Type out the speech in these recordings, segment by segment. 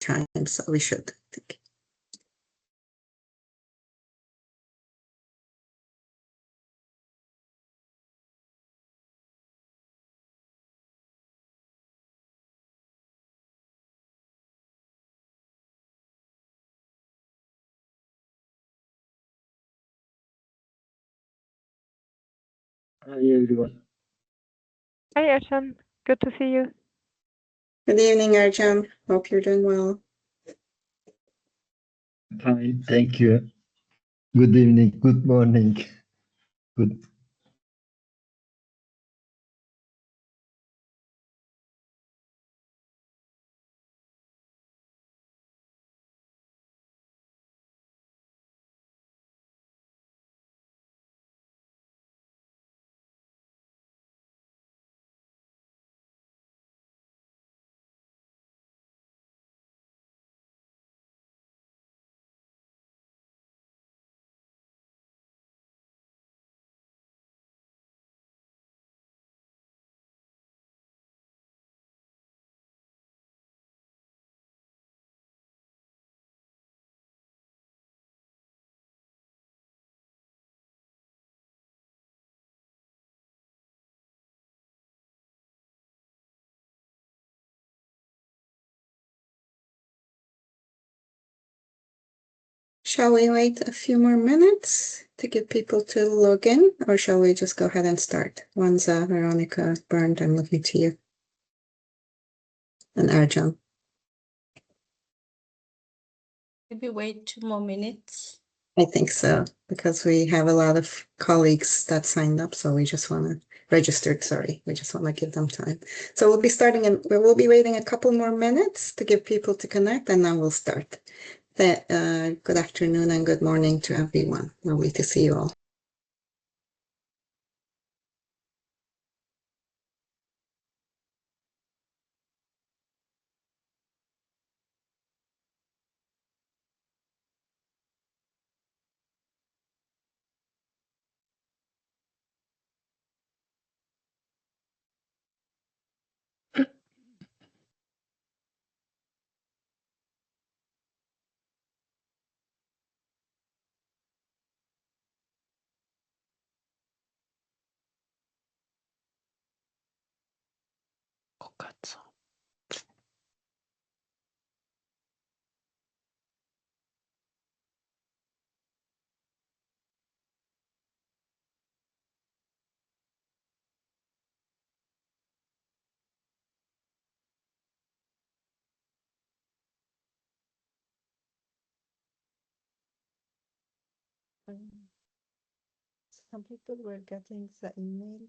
time, so we should, I think. Hi everyone. Hi, Archon. Good to see you. Good evening, Arjun. Hope you're doing well. Fine, thank you. Good evening, good morning. Good. Shall we wait a few more minutes to get people to log in, or shall we just go ahead and start? Once Veronica Burned, I'm looking to you. And Arjun. Maybe wait 2 more minutes. I think so, because we have a lot of colleagues that signed up, so we just want to registered, sorry. We just want to give them time. So we'll be starting and we'll be waiting a couple more minutes to give people to connect, and then we'll start. Good afternoon and good morning to everyone. Lovely to see you all. Oh, God. Some people were getting the email,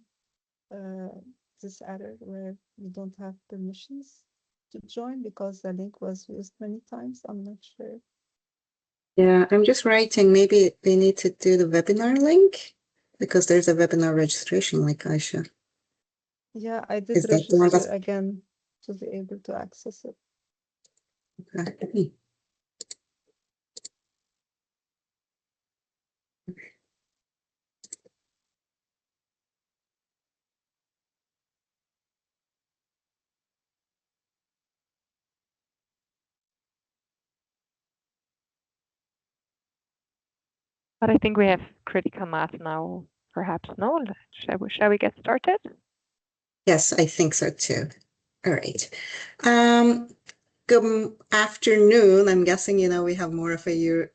this error where you don't have permissions to join because the link was used many times. I'm not sure. Yeah, I'm just writing. Maybe we need to do the webinar link because there's a webinar registration link, Aisha. Yeah, I did Is that the one register that's again to be able to access it. okay? But I think we have critical mass now, perhaps. No? Shall we get started? Yes, I think so too. All right. Good afternoon. I'm guessing, we have more of a year,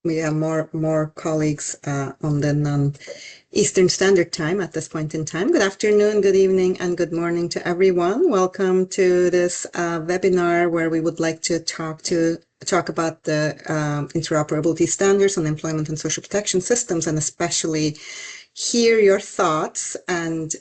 we have more colleagues on the Eastern Standard Time at this point in time. Good afternoon, good evening, and good morning to everyone. Welcome to this webinar where we would like to talk about the interoperability standards on employment and social protection systems, and especially hear your thoughts and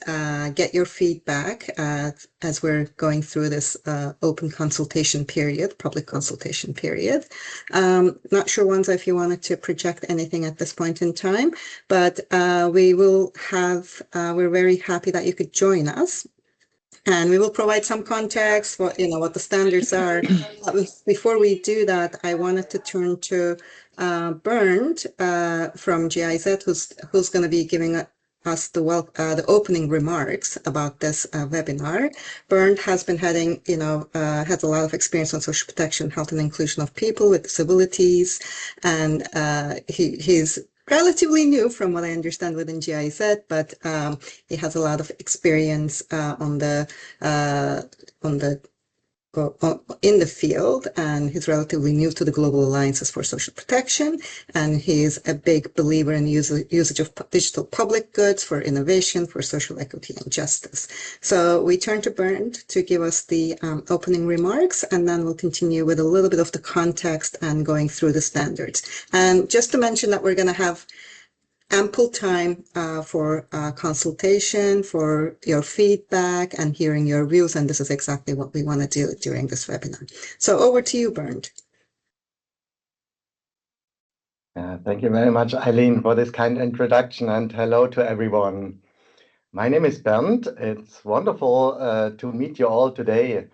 get your feedback as we're going through this open consultation period, public consultation period. Not sure, Wanza, if you wanted to project anything at this point in time, but we will have, we're very happy that you could join us. And we will provide some context, what the standards are. Before we do that, I wanted to turn to Bernd from GIZ, who's going to be giving us the opening remarks about this webinar. Bernd has been heading, has a lot of experience on social protection, health and inclusion of people with disabilities, and he's relatively new from what I understand within GIZ, but he has a lot of experience in the field, and he's relatively new to the Global Alliances for Social Protection, and he's a big believer in usage of digital public goods for innovation, for social equity and justice. So we turn to Bernd to give us the opening remarks, and then we'll continue with a little bit of the context and going through the standards. And just to mention that we're going to have ample time for consultation, for your feedback and hearing your views, and this is exactly what we want to do during this webinar. So over to you, Bernd. Thank you very much, Eileen, for this kind introduction, and hello to everyone. My name is Bernd. It's wonderful to meet you all today.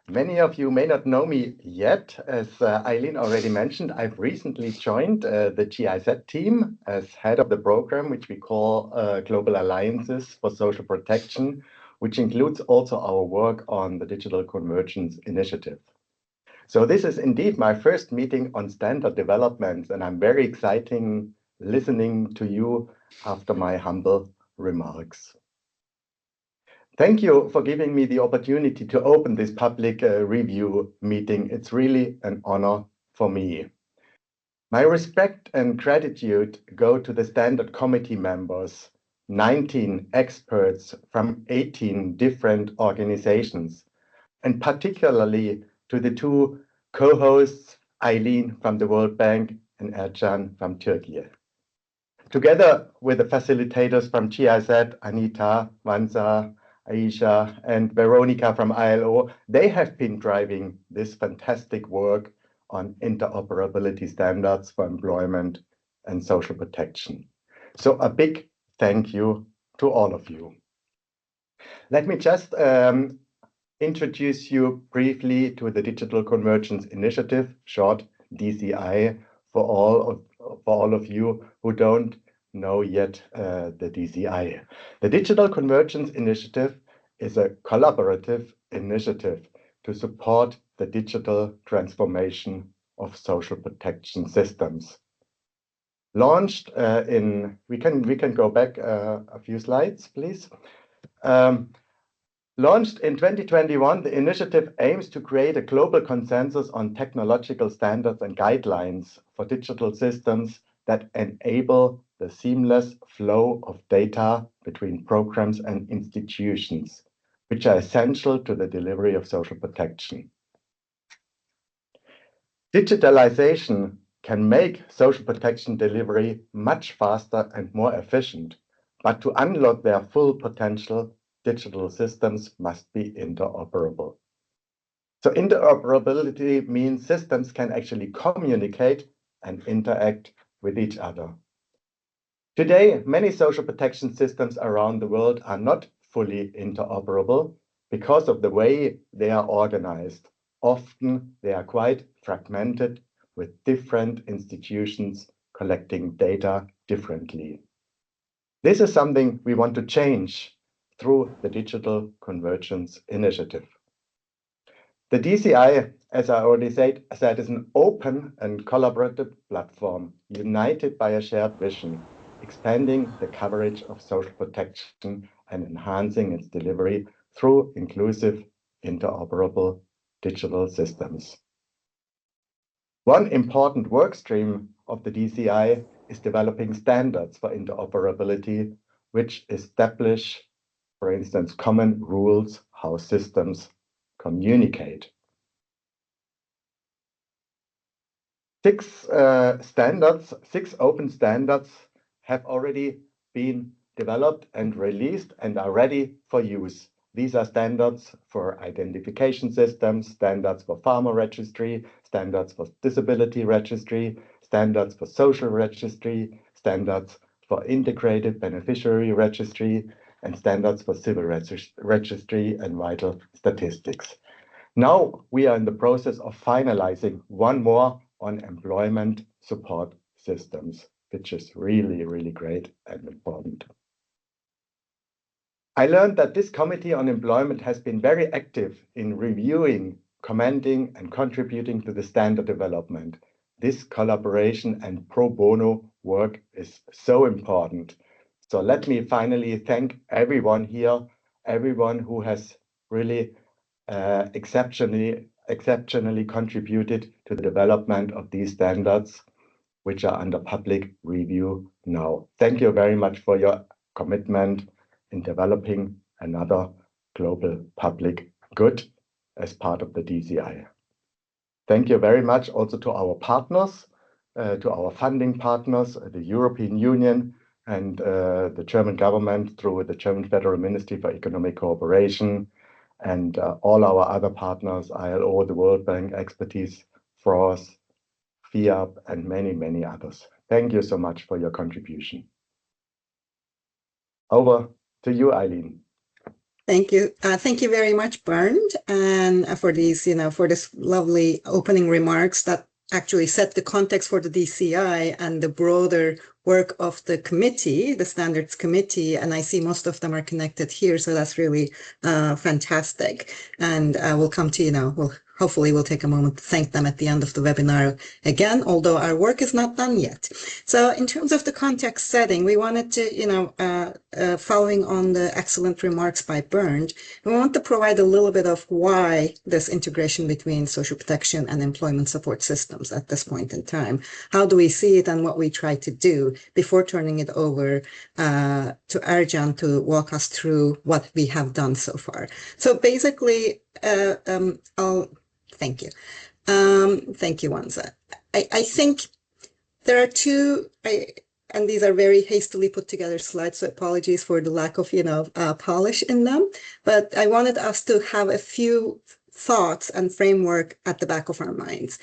Many of you may not know me yet. As Eileen already mentioned, I've recently joined the GIZ team as head of the program, which we call Global Alliances for Social Protection, which includes also our work on the Digital Convergence Initiative. So this is indeed my first meeting on standard developments, and I'm very excited listening to you after my humble remarks. Thank you for giving me the opportunity to open this public review meeting. It's really an honor for me. My respect and gratitude go to the standard committee members, 19 experts from 18 different organizations, and particularly to the two co-hosts, Eileen from the World Bank and Ercan from Turkey. Together with the facilitators from GIZ, Anita, Vanza, Aisha, and Veronica from ILO, they have been driving this fantastic work on interoperability standards for employment and social protection. So a big thank you to all of you. Let me just introduce you briefly to the Digital Convergence Initiative, short DCI, for all of you who don't know yet the DCI. The Digital Convergence Initiative is a collaborative initiative to support the digital transformation of social protection systems. Launched we can go back a few slides, please. Launched in 2021, the initiative aims to create a global consensus on technological standards and guidelines for digital systems that enable the seamless flow of data between programs and institutions, which are essential to the delivery of social protection. Digitalization can make social protection delivery much faster and more efficient, but to unlock their full potential, digital systems must be interoperable. So interoperability means systems can actually communicate and interact with each other. Today, many social protection systems around the world are not fully interoperable because of the way they are organized. Often they are quite fragmented with different institutions collecting data differently. This is something we want to change through the Digital Convergence Initiative. The DCI, as I already said, is an open and collaborative platform united by a shared vision, expanding the coverage of social protection and enhancing its delivery through inclusive, interoperable digital systems. One important work stream of the DCI is developing standards for interoperability, which establish, for instance, common rules how systems communicate. Six open standards have already been developed and released and are ready for use. These are standards for identification systems, standards for farmer registry, standards for disability registry, standards for social registry, standards for integrated beneficiary registry, and standards for civil registry and vital statistics. Now we are in the process of finalizing one more on employment support systems, which is really, really great and important. I learned that this Committee on Employment has been very active in reviewing, commenting, and contributing to the standard development. This collaboration and pro bono work is so important. So let me finally thank everyone here, everyone who has really exceptionally contributed to the development of these standards, which are under public review now. Thank you very much for your commitment in developing another global public good as part of the DCI. Thank you very much also to our partners, to our funding partners, the European Union and the German government through the German Federal Ministry for Economic Cooperation, and all our other partners, ILO, the World Bank, Expertise, FROS, FIAP, and many, many others. Thank you so much for your contribution. Over to you, Eileen. Thank you. Thank you very much, Bernd, and for these, for this lovely opening remarks that actually set the context for the DCI and the broader work of the committee, the standards committee, and I see most of them are connected here, so that's really fantastic. And we'll come to, hopefully we'll take a moment to thank them at the end of the webinar again, although our work is not done yet. So in terms of the context setting, we wanted to, following on the excellent remarks by Bernd, we want to provide a little bit of why this integration between social protection and employment support systems at this point in time. How do we see it and what we try to do before turning it over to Ercan to walk us through what we have done so far. So basically, thank you. Thank you, Wanza. I think there are two, and these are very hastily put together slides, so apologies for the lack of, polish in them. But I wanted us to have a few thoughts and framework at the back of our minds.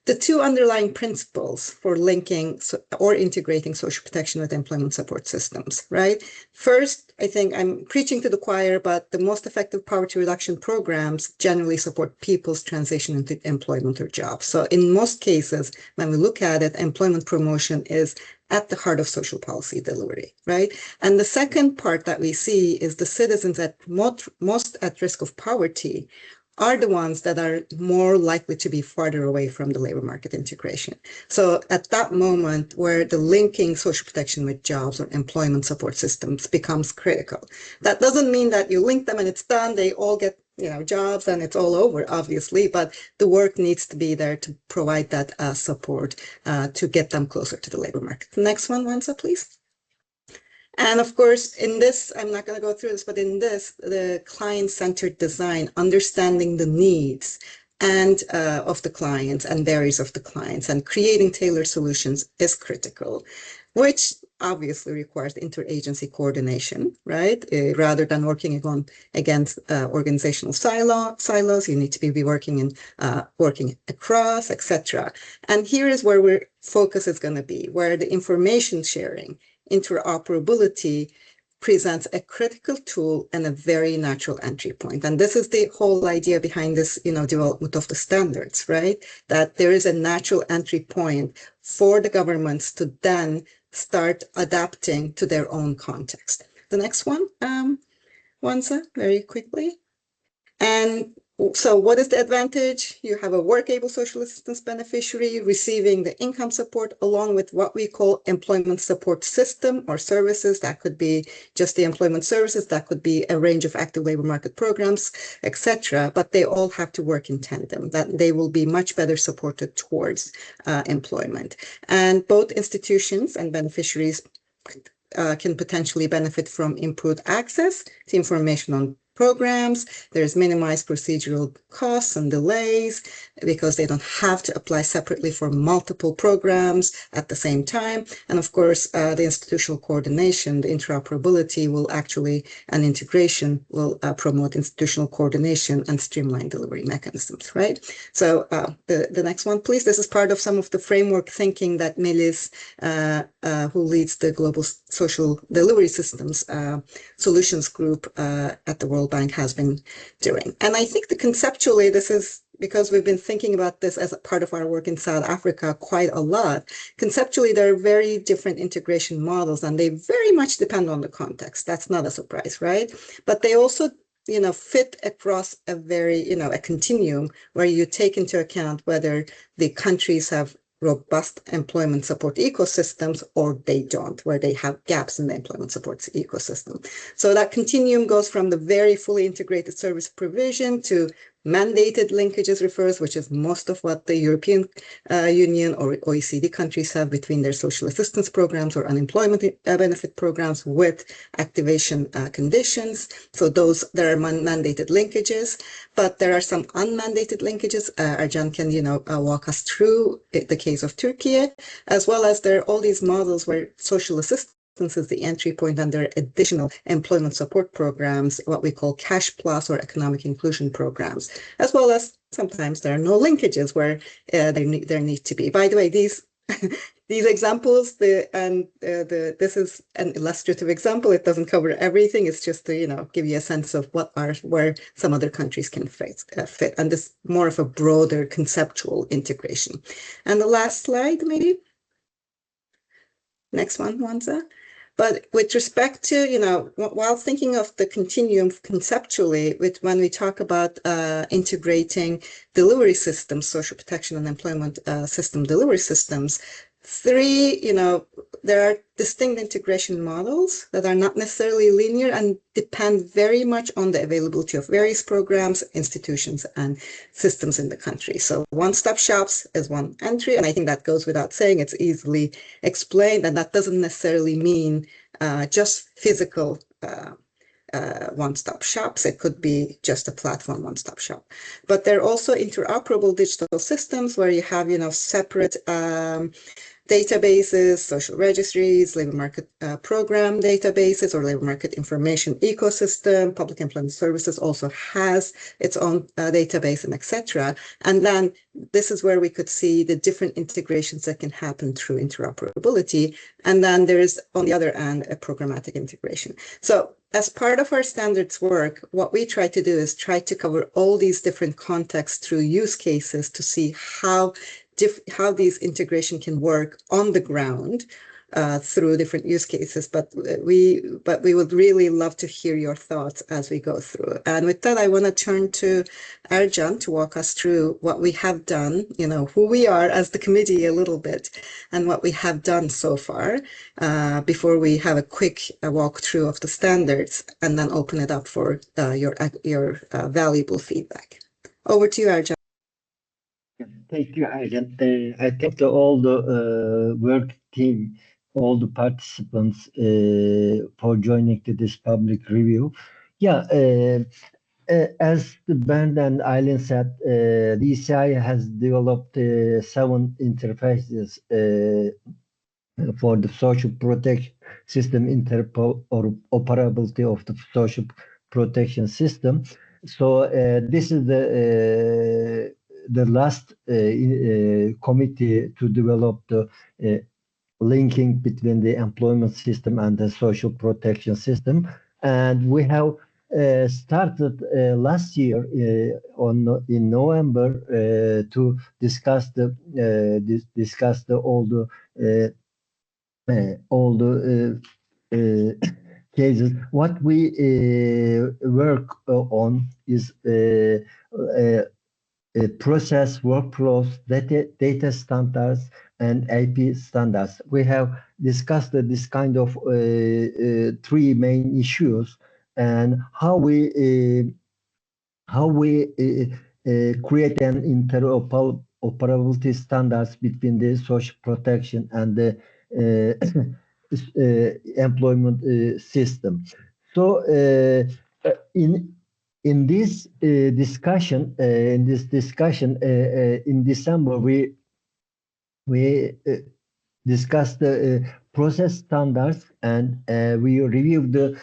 The two underlying principles for linking or integrating social protection with employment support systems, right? First, I think I'm preaching to the choir, but the most effective poverty reduction programs generally support people's transition into employment or jobs. So in most cases, when we look at it, employment promotion is at the heart of social policy delivery, right? And the second part that we see is the citizens at most at risk of poverty are the ones that are more likely to be farther away from the labor market integration. So at that moment where the linking social protection with jobs or employment support systems becomes critical. That doesn't mean that you link them and it's done, they all get jobs and it's all over, obviously, but the work needs to be there to provide that support to get them closer to the labor market. The next one, Wanza, please. And of course, in this, I'm not going to go through this, but in this, the client-centered design, understanding the needs and of the clients and barriers of the clients and creating tailored solutions is critical, which obviously requires interagency coordination, right? Rather than working against organizational silos, you need to be working across, etc. And here is where our focus is going to be, where the information sharing, interoperability presents a critical tool and a very natural entry point. And this is the whole idea behind this, development of the standards, right? That there is a natural entry point for the governments to then start adapting to their own context. The next one, Wanza, very quickly. And so what is the advantage? You have a work-able social assistance beneficiary receiving the income support along with what we call employment support system or services. That could be just the employment services, that could be a range of active labor market programs, etc. But they all have to work in tandem, that they will be much better supported towards employment. And both institutions and beneficiaries can potentially benefit from improved access to information on programs. There's minimized procedural costs and delays because they don't have to apply separately for multiple programs at the same time. And of course, the institutional coordination, the interoperability and integration will promote institutional coordination and streamline delivery mechanisms, right? So the next one, please. This is part of some of the framework thinking that Melis, who leads the Global Social Delivery Systems Solutions Group at the World Bank has been doing. And I think conceptually, this is because we've been thinking about this as a part of our work in South Africa quite a lot, conceptually, there are very different integration models, and they very much depend on the context. That's not a surprise, right? But they also fit across a very, a continuum where you take into account whether the countries have robust employment support ecosystems or they don't, where they have gaps in the employment support ecosystem. So that continuum goes from the very fully integrated service provision to mandated linkages refers, which is most of what the European Union or OECD countries have between their social assistance programs or unemployment benefit programs with activation conditions. So there are mandated linkages, but there are some unmandated linkages. Arjan can, walk us through the case of Turkey, as well as there are all these models where social assistance is the entry point, and there are additional employment support programs, what we call cash plus or economic inclusion programs, as well as sometimes there are no linkages where there need to be. By the way, these examples, this is an illustrative example. It doesn't cover everything. It's just to give you a sense of where some other countries can fit, and this more of a broader conceptual integration. And the last slide, maybe. Next one, Wanza. But with respect to, while thinking of the continuum conceptually, when we talk about integrating delivery systems, social protection and employment system delivery systems, there are distinct integration models that are not necessarily linear and depend very much on the availability of various programs, institutions, and systems in the country. So one-stop shops is one entry, and I think that goes without saying. It's easily explained, and that doesn't necessarily mean just physical one-stop shops. It could be just a platform one-stop shop. But there are also interoperable digital systems where you have, separate databases, social registries, labor market program databases, or labor market information ecosystem. Public Employment Services also has its own database, and etc. And then this is where we could see the different integrations that can happen through interoperability. And then there is, on the other end, a programmatic integration. So as part of our standards work, what we try to do is try to cover all these different contexts through use cases to see how these integration can work on the ground through different use cases. But we would really love to hear your thoughts as we go through. And with that, I want to turn to Arjan to walk us through what we have done, who we are as the committee a little bit, and what we have done so far before we have a quick walkthrough of the standards and then open it up for your valuable feedback. Over to you, Arjan. Thank you, Arjan. I thank all the work team, all the participants for joining to this public review. Yeah, as Bernd and Eileen said, DCI has developed 7 interfaces for the social protection system interoperability of the social protection system. So this is the last committee to develop the linking between the employment system and the social protection system, and we have started last year in November to discuss all the cases. What we work on is process workflows, data standards, and IP standards. We have discussed this kind of 3 main issues, and how we create an interoperability standards between the social protection and the employment system. So in this discussion, in December, we discussed the process standards, and we reviewed the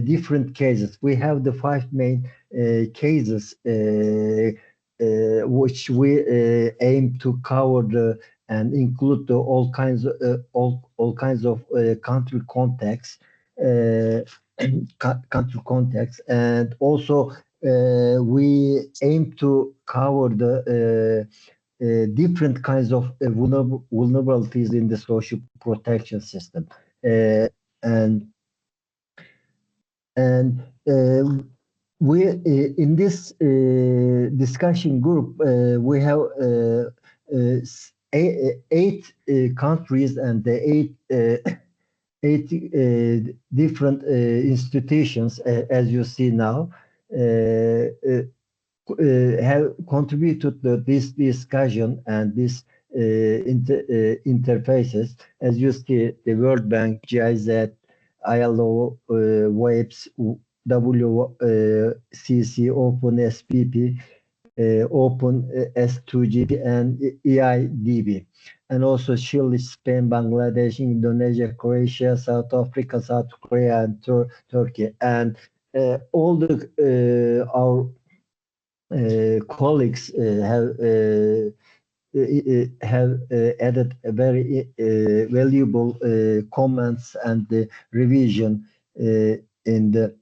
different cases. We have the 5 main cases which we aim to cover and include all kinds of country contexts, and also we aim to cover the different kinds of vulnerabilities in the social protection system, and and we in this discussion group we have eight countries and the eight different institutions, as you see now, have contributed to this discussion and this interfaces. As you see, the World Bank, GIZ, ILO, WAPES, WCC, Open SPP, Open S2GP, and EIDB. And also Chile, Spain, Bangladesh, Indonesia, Croatia, South Africa, South Korea, and Turkey. And all the our colleagues have added a very valuable comments and revision in the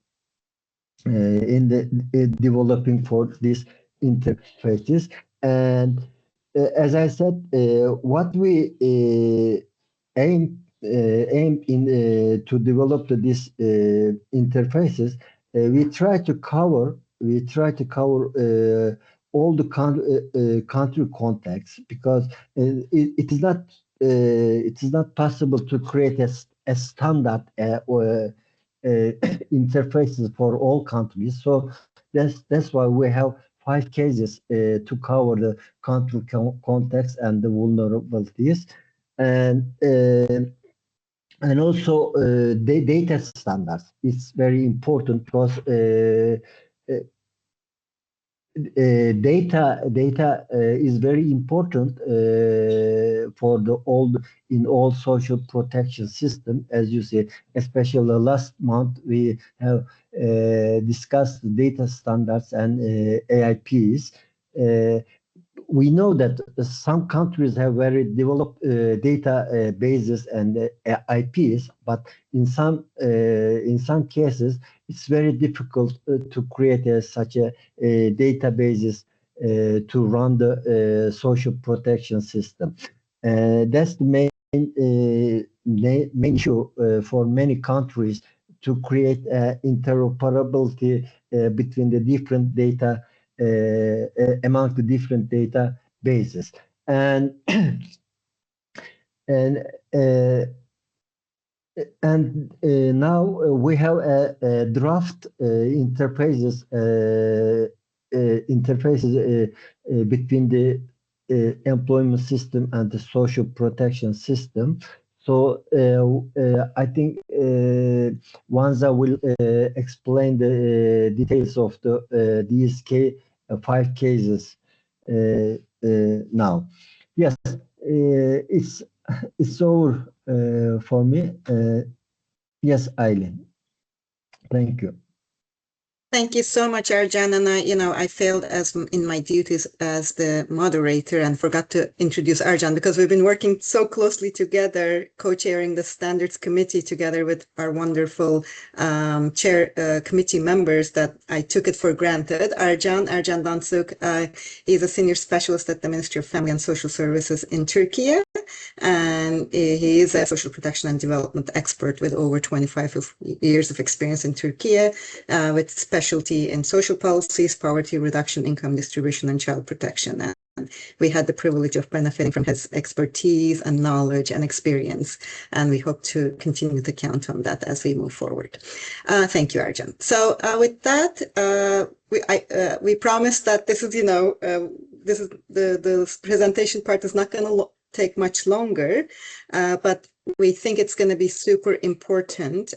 developing for these interfaces. And as I said, what we aim in to develop these interfaces, we try to cover all the country contexts, because it is not possible to create a standard interfaces for all countries. So that's why we have 5 cases to cover the country context and the vulnerabilities, and also the data standards. It's very important because data is very important for in all social protection system, as you say. Especially last month we have discussed data standards and AIPs. We know that some countries have very developed data bases and IPs, but in some cases it's very difficult to create such a databases to run the social protection system. That's the main issue for many countries, to create interoperability between the different data among the different databases. And now we have a draft interfaces between the employment system and the social protection system. So I think Wanza will explain the details of these 5 cases now. Yes, it's over for me. Yes, Eileen. Thank you. Thank you so much, Arjan. And I failed as in my duties as the moderator and forgot to introduce Arjan, because we've been working so closely together, co-chairing the standards committee together with our wonderful committee members, that I took it for granted. Arjan Dansuk, he's a senior specialist at the Ministry of Family and Social Services in Turkey. And he is a social protection and development expert with over 25 years of experience in Turkey, with specialty in social policies, poverty reduction, income distribution, and child protection. And we had the privilege of benefiting from his expertise and knowledge and experience, and we hope to continue to count on that as we move forward. Thank you, Arjan. So with that, we promised that this is, this is the presentation part is not going to take much longer, but we think it's going to be super important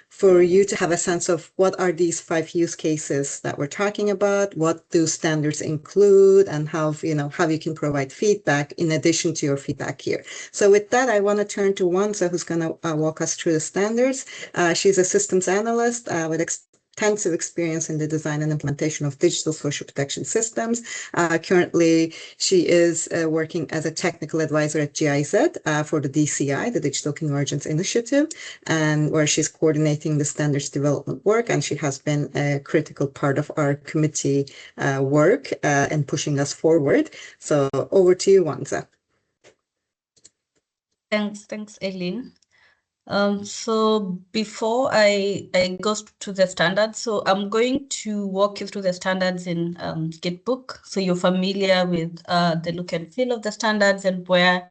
for you to have a sense of what are these 5 use cases that we're talking about, what do standards include, and how you can provide feedback in addition to your feedback here. So with that, I want to turn to Wanza, who's going to walk us through the standards. She's a systems analyst with extensive experience in the design and implementation of digital social protection systems. Currently, she is working as a technical advisor at GIZ for the DCI, the Digital Convergence Initiative, and where she's coordinating the standards development work, and she has been a critical part of our committee work and pushing us forward. So over to you, Wanza. Thanks, Eileen. So before I go to the standards, so I'm going to walk you through the standards in Gitbook, so you're familiar with the look and feel of the standards and where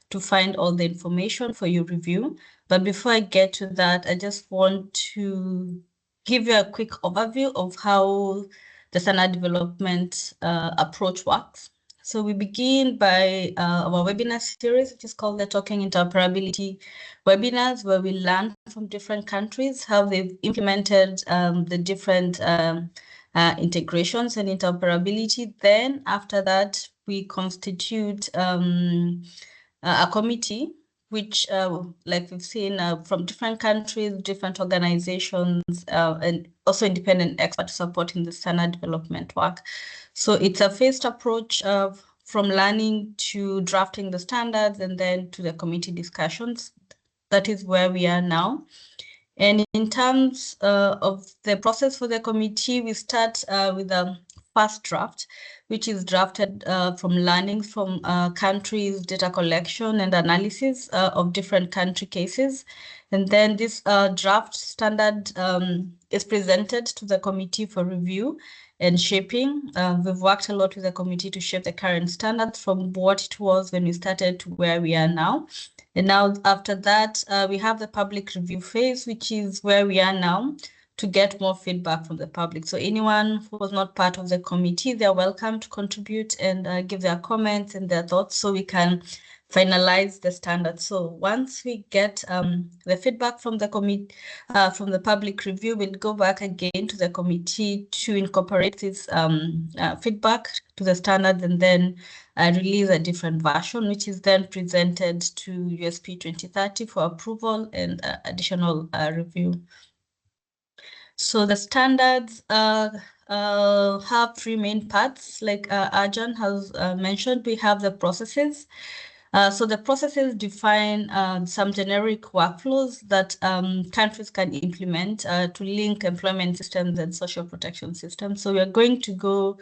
to find all the information for your review. But before I get to that, I just want to give you a quick overview of how the standard development approach works. So we begin by our webinar series, which is called the Talking Interoperability webinars, where we learn from different countries how they've implemented the different integrations and interoperability. Then after that, we constitute a committee, which like we've seen from different countries, different organizations, and also independent experts supporting the standard development work. So it's a phased approach from learning to drafting the standards and then to the committee discussions. That is where we are now. And in terms of the process for the committee, we start with a first draft, which is drafted from learnings from countries, data collection and analysis of different country cases. And then this draft standard is presented to the committee for review and shaping. We've worked a lot with the committee to shape the current standards from what it was when we started to where we are now. And now after that, we have the public review phase, which is where we are now, to get more feedback from the public. So anyone who was not part of the committee, they're welcome to contribute and give their comments and their thoughts so we can finalize the standards. So once we get the feedback from the committee, from the public review, we'll go back again to the committee to incorporate this feedback to the standards and then release a different version, which is then presented to USP 2030 for approval and additional review. So the standards have three main parts, like Arjan has mentioned. We have the processes. So the processes define some generic workflows that countries can implement to link employment systems and social protection systems. So we are going to go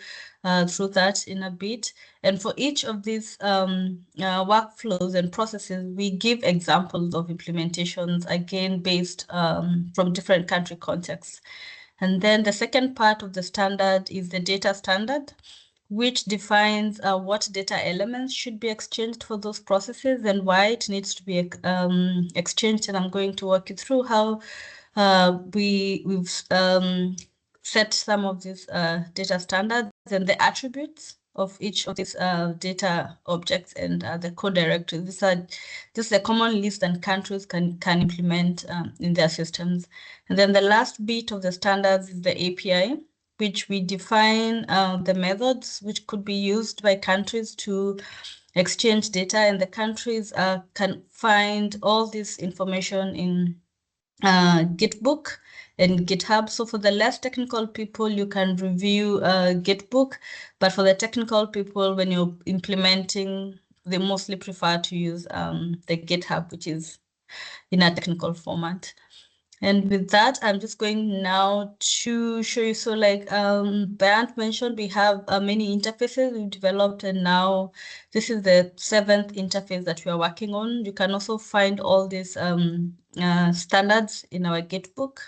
through that in a bit. And for each of these workflows and processes, we give examples of implementations, again, based from different country contexts. And then the second part of the standard is the data standard, which defines what data elements should be exchanged for those processes and why it needs to be exchanged. And I'm going to walk you through how we've set some of these data standards and the attributes of each of these data objects and the code directories. These are just a common list that countries can implement in their systems. And then the last bit of the standards is the API, which we define the methods which could be used by countries to exchange data, and the countries can find all this information in Gitbook and GitHub. So for the less technical people, you can review Gitbook, but for the technical people, when you're implementing, they mostly prefer to use the GitHub, which is in a technical format. And with that, I'm just going now to show you. So like Bernd mentioned, we have many interfaces we've developed, and now this is the 7th interface that we are working on. You can also find all these standards in our Gitbook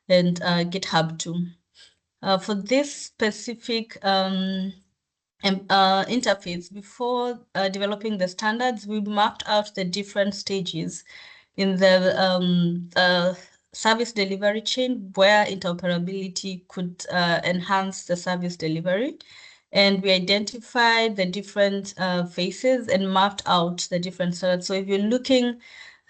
and GitHub too. For this specific interface, before developing the standards, we mapped out the different stages in the service delivery chain where interoperability could enhance the service delivery. And we identified the different phases and mapped out the different standards. So if you're looking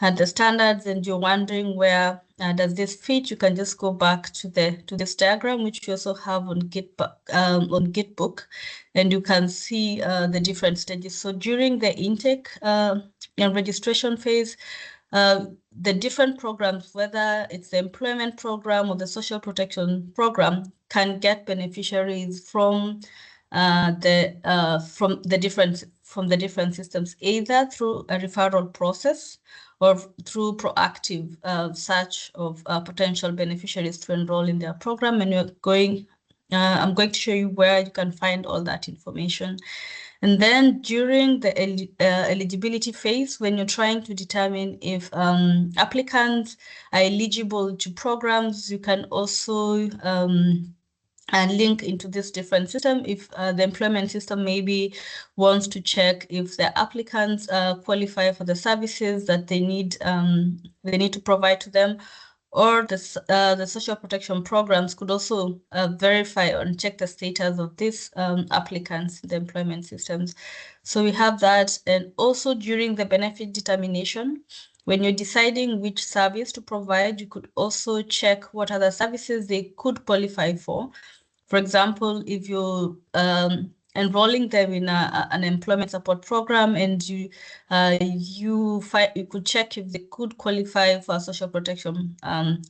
at the standards and you're wondering where does this fit, you can just go back to this diagram, which you also have on Gitbook, and you can see the different stages. So during the intake and registration phase, the different programs, whether it's the employment program or the social protection program, can get beneficiaries from the different systems, either through a referral process or through proactive search of potential beneficiaries to enroll in their program. And I'm going to show you where you can find all that information. And then during the eligibility phase, when you're trying to determine if applicants are eligible to programs, you can also link into this different system. If the employment system maybe wants to check if the applicants qualify for the services that they need to provide to them, or the social protection programs could also verify and check the status of these applicants in the employment systems. So we have that. And also during the benefit determination, when you're deciding which service to provide, you could also check what other services they could qualify for. For example, if you're enrolling them in an employment support program, and you could check if they could qualify for a social protection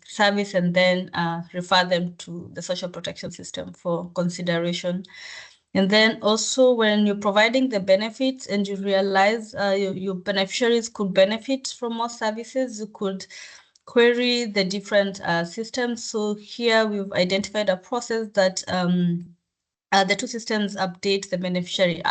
service, and then refer them to the social protection system for consideration. And then also when you're providing the benefits and you realize your beneficiaries could benefit from more services, you could query the different systems. So here we've identified a process that the two systems update the beneficiary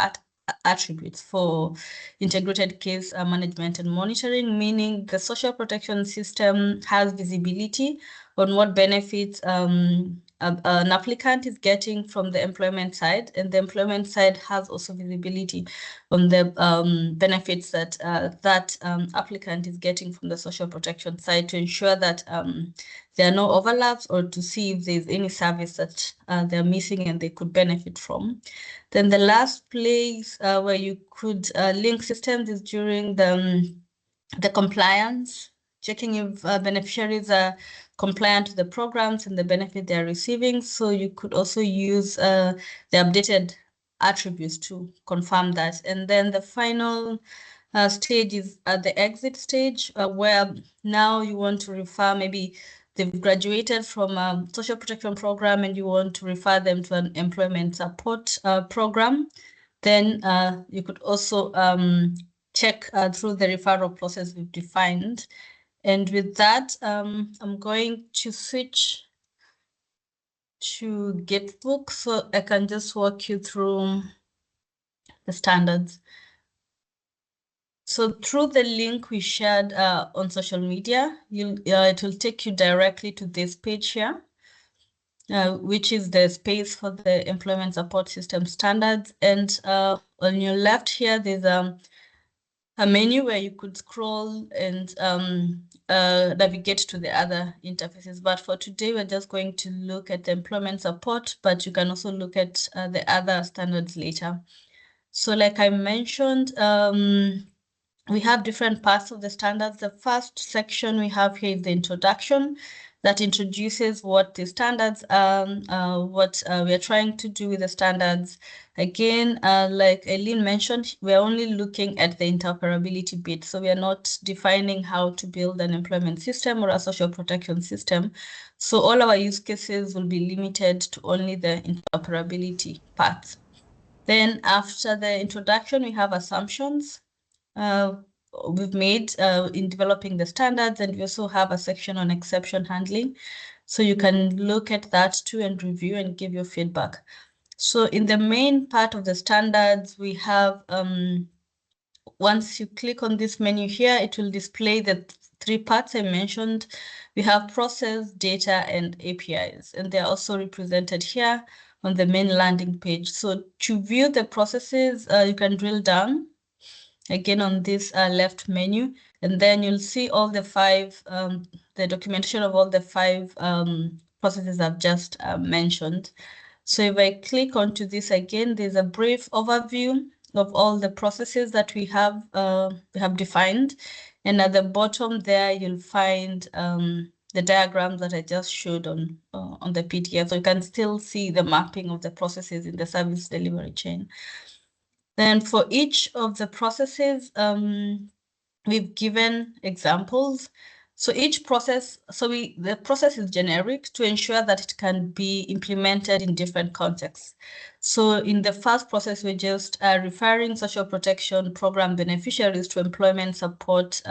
attributes for integrated case management and monitoring, meaning the social protection system has visibility on what benefits an applicant is getting from the employment side, and the employment side has also visibility on the benefits that that applicant is getting from the social protection side, to ensure that there are no overlaps, or to see if there's any service that they're missing and they could benefit from. Then the last place where you could link systems is during the compliance, checking if beneficiaries are compliant to the programs and the benefit they're receiving. So you could also use the updated attributes to confirm that. And then the final stage is at the exit stage, where now you want to refer, maybe they've graduated from a social protection program and you want to refer them to an employment support program. Then you could also check through the referral process we've defined. And with that, I'm going to switch to Getbook, so I can just walk you through the standards. So through the link we shared on social media, it will take you directly to this page here, which is the space for the employment support system standards. And on your left here, there's a menu where you could scroll and navigate to the other interfaces. But for today, we're just going to look at the employment support, but you can also look at the other standards later. So like I mentioned, we have different parts of the standards. The first section we have here is the introduction, that introduces what the standards are, what we are trying to do with the standards. Again, like Eileen mentioned, we're only looking at the interoperability bit. So we are not defining how to build an employment system or a social protection system. So all our use cases will be limited to only the interoperability part. Then after the introduction, we have assumptions we've made in developing the standards, and we also have a section on exception handling. So you can look at that too and review and give your feedback. So in the main part of the standards, we have, once you click on this menu here, it will display the three parts I mentioned. We have process, data, and APIs, and they're also represented here on the main landing page. So to view the processes, you can drill down again on this left menu, and then you'll see all the five, the documentation of all the five processes I've just mentioned. So if I click onto this again, there's a brief overview of all the processes that we have defined. And at the bottom there, you'll find the diagram that I just showed on the PDF. So you can still see the mapping of the processes in the service delivery chain. Then for each of the processes, we've given examples. So each process, the process is generic to ensure that it can be implemented in different contexts. So in the first process, we're just referring social protection program beneficiaries to employment support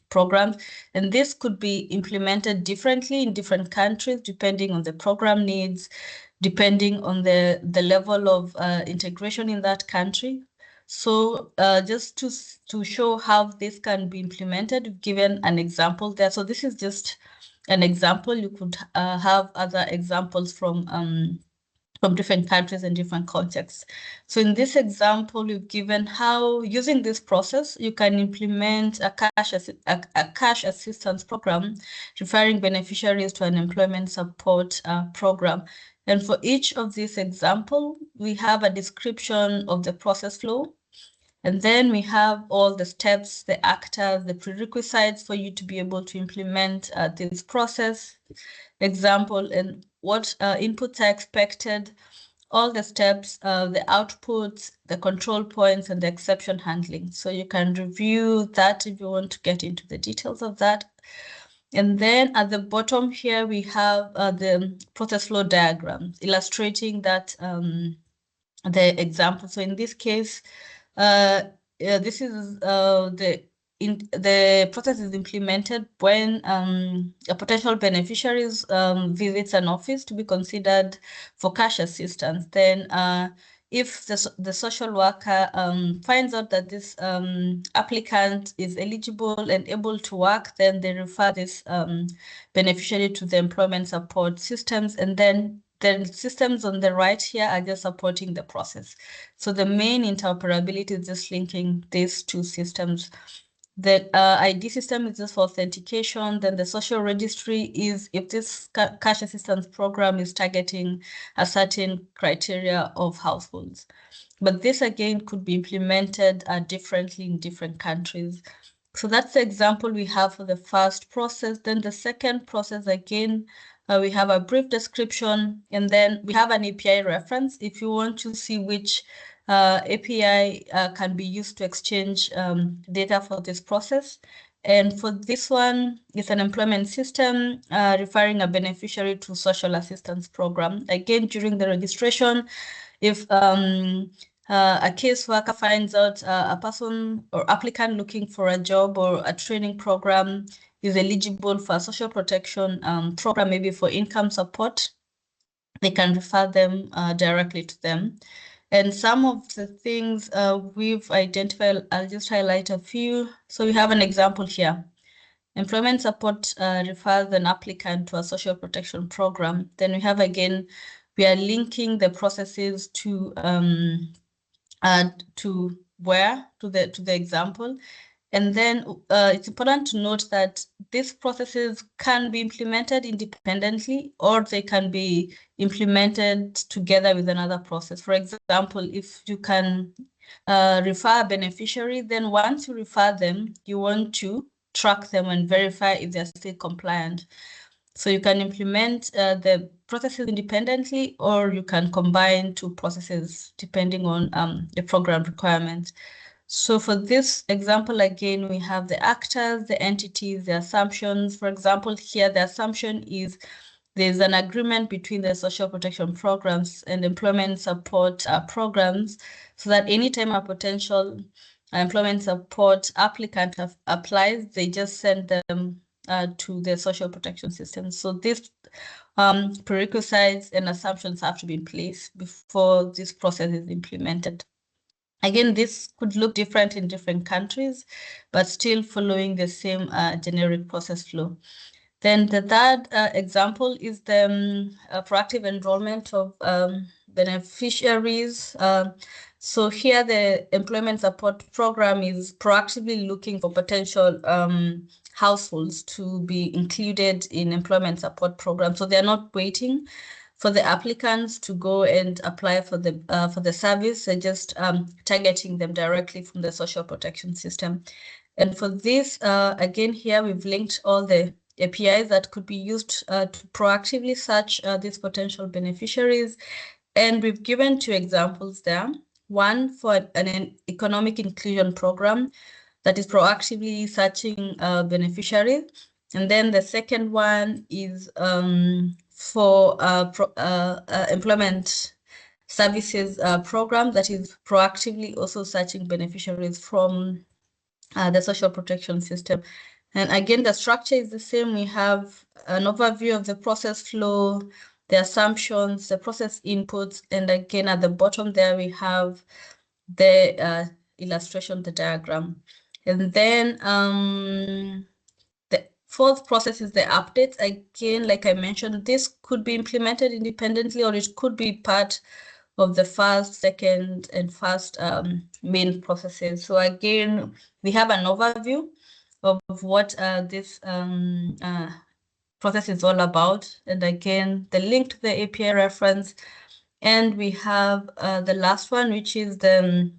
programs. And this could be implemented differently in different countries, depending on the program needs, depending on the level of integration in that country. So just to show how this can be implemented, we've given an example there. So this is just an example. You could have other examples from different countries and different contexts. So in this example, we've given how, using this process, you can implement a cash assistance program, referring beneficiaries to an employment support program. And for each of these examples, we have a description of the process flow. And then we have all the steps, the actors, the prerequisites for you to be able to implement this process, example, and what inputs are expected, all the steps, the outputs, the control points, and the exception handling. So you can review that if you want to get into the details of that. And then at the bottom here, we have the process flow diagram illustrating that the example. So in this case, this is the process is implemented when a potential beneficiary visits an office to be considered for cash assistance. Then if the social worker finds out that this applicant is eligible and able to work, then they refer this beneficiary to the employment support systems, and then the systems on the right here are just supporting the process. So the main interoperability is just linking these two systems. The ID system is just for authentication. Then the social registry is if this cash assistance program is targeting a certain criteria of households. But this again could be implemented differently in different countries. So that's the example we have for the first process. Then the second process, again, we have a brief description, and then we have an API reference if you want to see which API can be used to exchange data for this process. And for this one, it's an employment system referring a beneficiary to social assistance program. Again, during the registration, if a caseworker finds out a person or applicant looking for a job or a training program is eligible for a social protection program, maybe for income support, they can refer them directly to them. And some of the things we've identified, I'll just highlight a few. So we have an example here. Employment support refers an applicant to a social protection program. Then we have, again, we are linking the processes to the example. And then it's important to note that these processes can be implemented independently, or they can be implemented together with another process. For example, if you can refer a beneficiary, then once you refer them, you want to track them and verify if they're still compliant. So you can implement the processes independently, or you can combine two processes depending on the program requirements. So for this example, again, we have the actors, the entities, the assumptions. For example, here, the assumption is there's an agreement between the social protection programs and employment support programs, so that anytime a potential employment support applicant applies, they just send them to the social protection system. So these prerequisites and assumptions have to be in place before this process is implemented. Again, this could look different in different countries, but still following the same generic process flow. Then the third example is the proactive enrollment of beneficiaries. So here the employment support program is proactively looking for potential households to be included in employment support program. So they're not waiting for the applicants to go and apply for the service. They're just targeting them directly from the social protection system. And for this, again, here we've linked all the APIs that could be used to proactively search these potential beneficiaries. And we've given two examples there. One for an economic inclusion program that is proactively searching beneficiaries. And then the second one is for employment services program that is proactively also searching beneficiaries from the social protection system. And again, the structure is the same. We have an overview of the process flow, the assumptions, the process inputs, and again, at the bottom there, we have the illustration, the diagram. And then the fourth process is the updates. Again, like I mentioned, this could be implemented independently, or it could be part of the first, second, and first main processes. So again, we have an overview of what this process is all about. And again, the link to the API reference. And we have the last one, which is the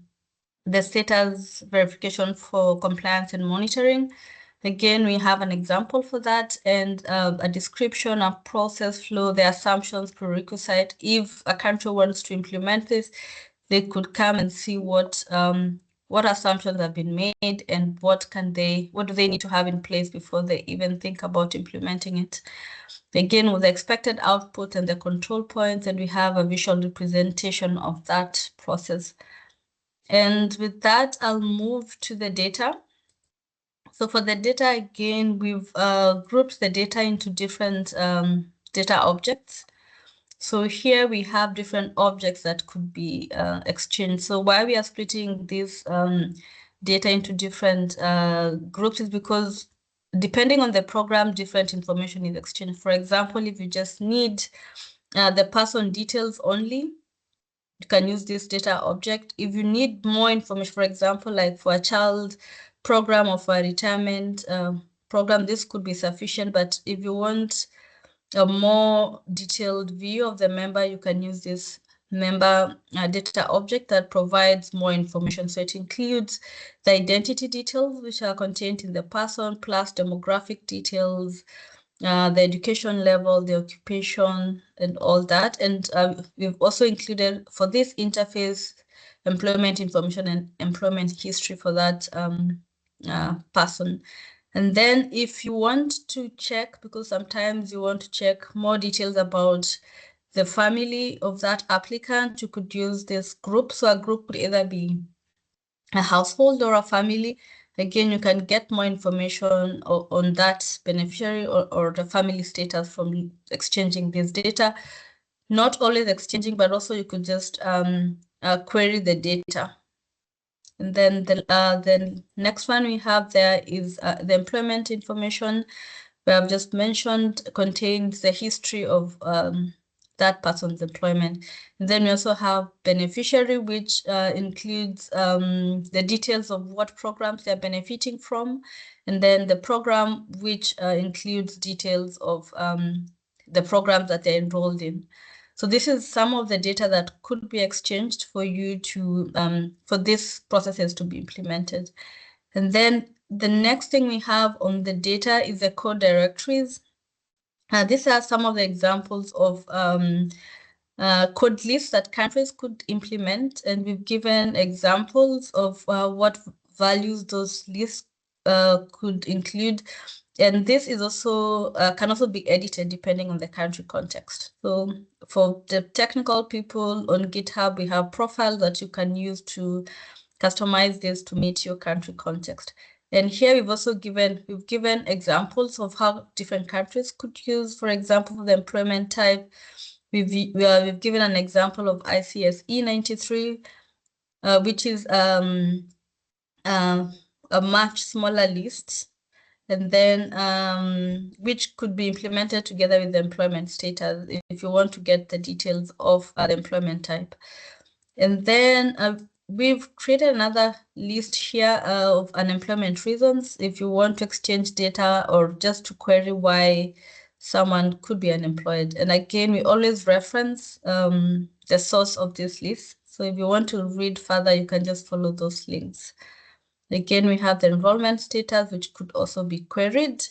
status verification for compliance and monitoring. Again, we have an example for that and a description of process flow, the assumptions, prerequisite. If a country wants to implement this, they could come and see what assumptions have been made and what do they need to have in place before they even think about implementing it. Again, with the expected output and the control points, and we have a visual representation of that process. And with that, I'll move to the data. So for the data, again, we've grouped the data into different data objects. So here we have different objects that could be exchanged. So why we are splitting this data into different groups is because depending on the program, different information is exchanged. For example, if you just need the person details only, you can use this data object. If you need more information, for example, like for a child program or for a retirement program, this could be sufficient. But if you want a more detailed view of the member, you can use this member data object that provides more information. So it includes the identity details, which are contained in the person, plus demographic details, the education level, the occupation, and all that. And we've also included for this interface employment information and employment history for that person. And then if you want to check, because sometimes you want to check more details about the family of that applicant, you could use this group. So a group could either be a household or a family. Again, you can get more information on that beneficiary or the family status from exchanging this data. Not always exchanging, but also you could just query the data. And then the next one we have there is the employment information. We have just mentioned contains the history of that person's employment. And then we also have beneficiary, which includes the details of what programs they're benefiting from. And then the program, which includes details of the programs that they're enrolled in. So this is some of the data that could be exchanged for you to, for these processes to be implemented. And then the next thing we have on the data is the code directories. These are some of the examples of code lists that countries could implement, and we've given examples of what values those lists could include. And this is also can also be edited depending on the country context. So for the technical people on GitHub, we have profiles that you can use to customize this to meet your country context. And here we've also given examples of how different countries could use, for example, the employment type. We've given an example of ICSE 93, which is a much smaller list, and then which could be implemented together with the employment status if you want to get the details of the employment type. And then we've created another list here of unemployment reasons if you want to exchange data or just to query why someone could be unemployed. And again, we always reference the source of this list. So if you want to read further, you can just follow those links. Again, we have the enrollment status, which could also be queried.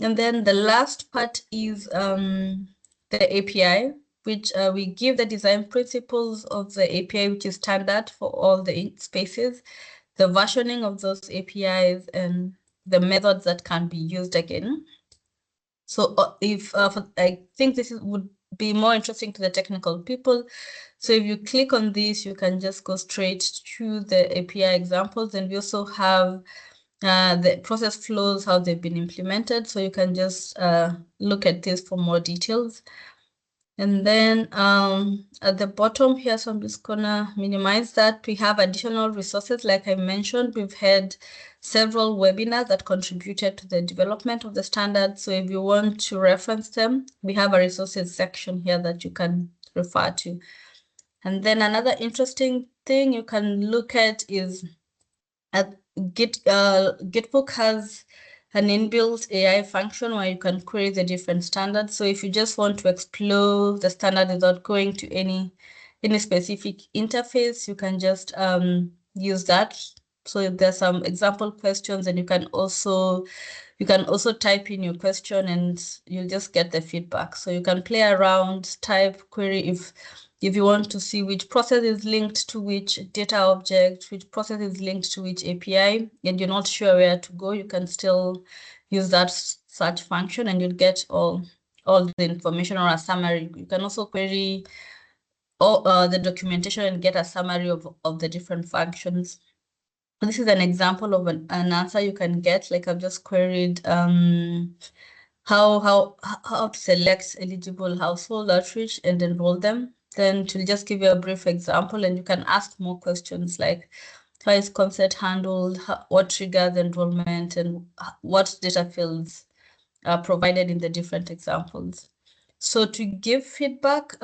And then the last part is the API, which we give the design principles of the API, which is standard for all the spaces, the versioning of those APIs, and the methods that can be used again. So I think this would be more interesting to the technical people. So if you click on this, you can just go straight to the API examples, and we also have the process flows, how they've been implemented. So you can just look at this for more details. And then at the bottom here, so I'm just gonna minimize that. We have additional resources. Like I mentioned, we've had several webinars that contributed to the development of the standard. So if you want to reference them, we have a resources section here that you can refer to. And then another interesting thing you can look at is at Gitbook has an inbuilt AI function where you can query the different standards. So if you just want to explore the standard without going to any specific interface, you can just use that. So there's some example questions, and you can also type in your question and you'll just get the feedback. So you can play around, type, query if you want to see which process is linked to which data object, which process is linked to which API, and you're not sure where to go, you can still use that search function and you'll get all the information or a summary. You can also query all the documentation and get a summary of the different functions. This is an example of an answer you can get. Like I've just queried how to select eligible household outreach and enroll them. Then to just give you a brief example, and you can ask more questions like how is consent handled, what triggers enrollment, and what data fields are provided in the different examples. So to give feedback,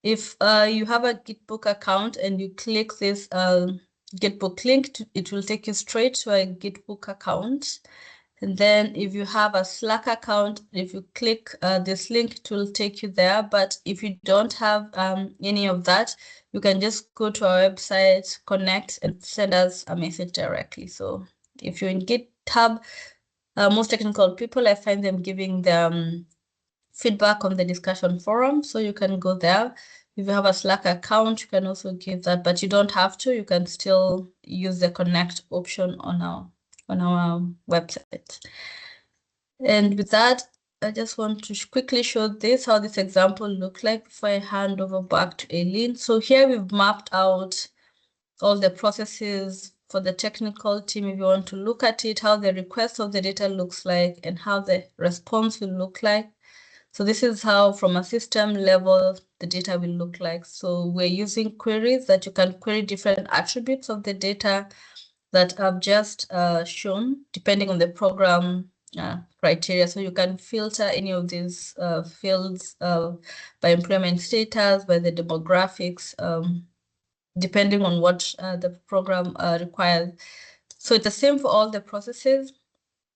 if you have a Gitbook account and you click this Gitbook link, it will take you straight to a Gitbook account. And then if you have a Slack account, if you click this link, it will take you there. But if you don't have any of that, you can just go to our website, connect, and send us a message directly. So if you're in GitHub, most technical people, I find them giving them feedback on the discussion forum. So you can go there. If you have a Slack account, you can also give that, but you don't have to. You can still use the connect option on our website. And with that, I just want to quickly show this, how this example looks like before I hand over back to Aileen. So here we've mapped out all the processes for the technical team. If you want to look at it, how the request of the data looks like and how the response will look like. So this is how, from a system level, the data will look like. So we're using queries that you can query different attributes of the data that I've just shown, depending on the program criteria. So you can filter any of these fields by employment status, by the demographics, depending on what the program requires. So it's the same for all the processes.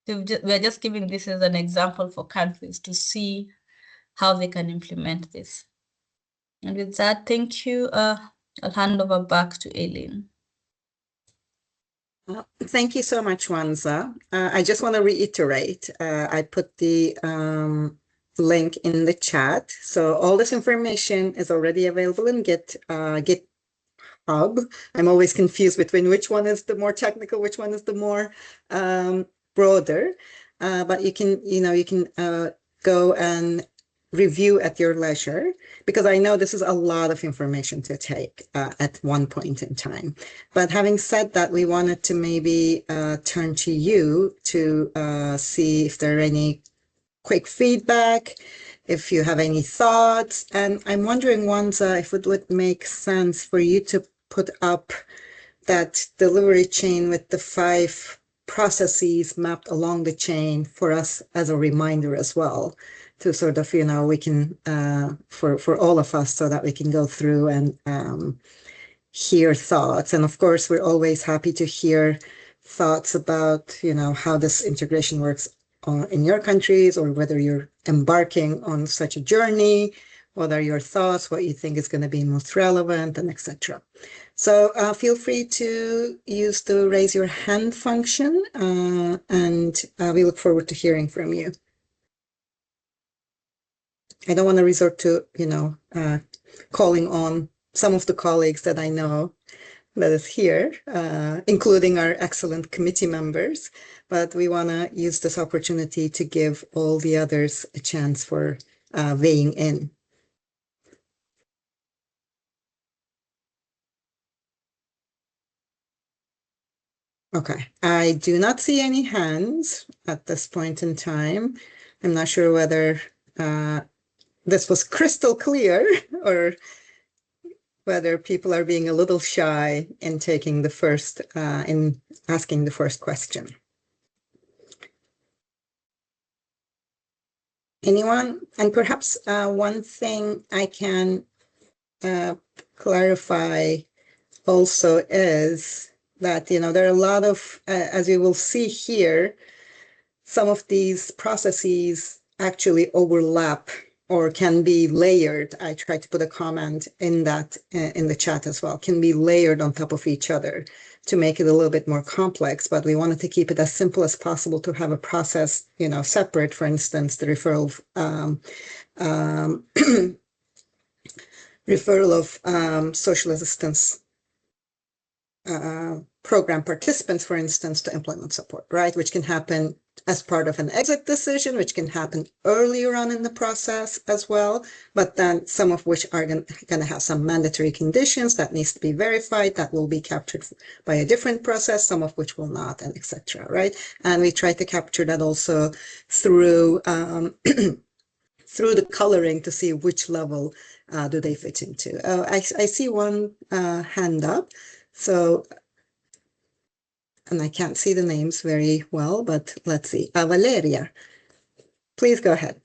We're just giving this as an example for countries to see how they can implement this. And with that, thank you. I'll hand over back to Aileen. Thank you so much, Wanza. I just want to reiterate, I put the link in the chat. So all this information is already available in GitHub. I'm always confused between which one is the more technical, which one is the more broader. But you can go and review at your leisure, because I know this is a lot of information to take at one point in time. But having said that, we wanted to maybe turn to you to see if there are any quick feedback, if you have any thoughts. And I'm wondering, Wanza, if it would make sense for you to put up that delivery chain with the 5 processes mapped along the chain for us as a reminder as well, to sort of, we can, for all of us, so that we can go through and hear thoughts. And of course, we're always happy to hear thoughts about, how this integration works in your countries, or whether you're embarking on such a journey, what are your thoughts, what you think is going to be most relevant, and etc. So feel free to use the raise your hand function, and we look forward to hearing from you. I don't want to resort to, calling on some of the colleagues that I know that is here, including our excellent committee members. But we want to use this opportunity to give all the others a chance for weighing in. Okay, I do not see any hands at this point in time. I'm not sure whether this was crystal clear or whether people are being a little shy in taking the first, in asking the first question. Anyone? And perhaps one thing I can clarify also is that, there are a lot of, as you will see here, some of these processes actually overlap or can be layered. I tried to put a comment in that in the chat as well, can be layered on top of each other to make it a little bit more complex, but we wanted to keep it as simple as possible to have a process, separate, for instance, the referral of social assistance program participants, for instance, to employment support, right? Which can happen as part of an exit decision, which can happen earlier on in the process as well, but then some of which are going to have some mandatory conditions that needs to be verified, that will be captured by a different process, some of which will not, and etc. Right? And we try to capture that also through through the coloring to see which level do they fit into. I see one hand up. So, and I can't see the names very well, but let's see. Valeria, please go ahead.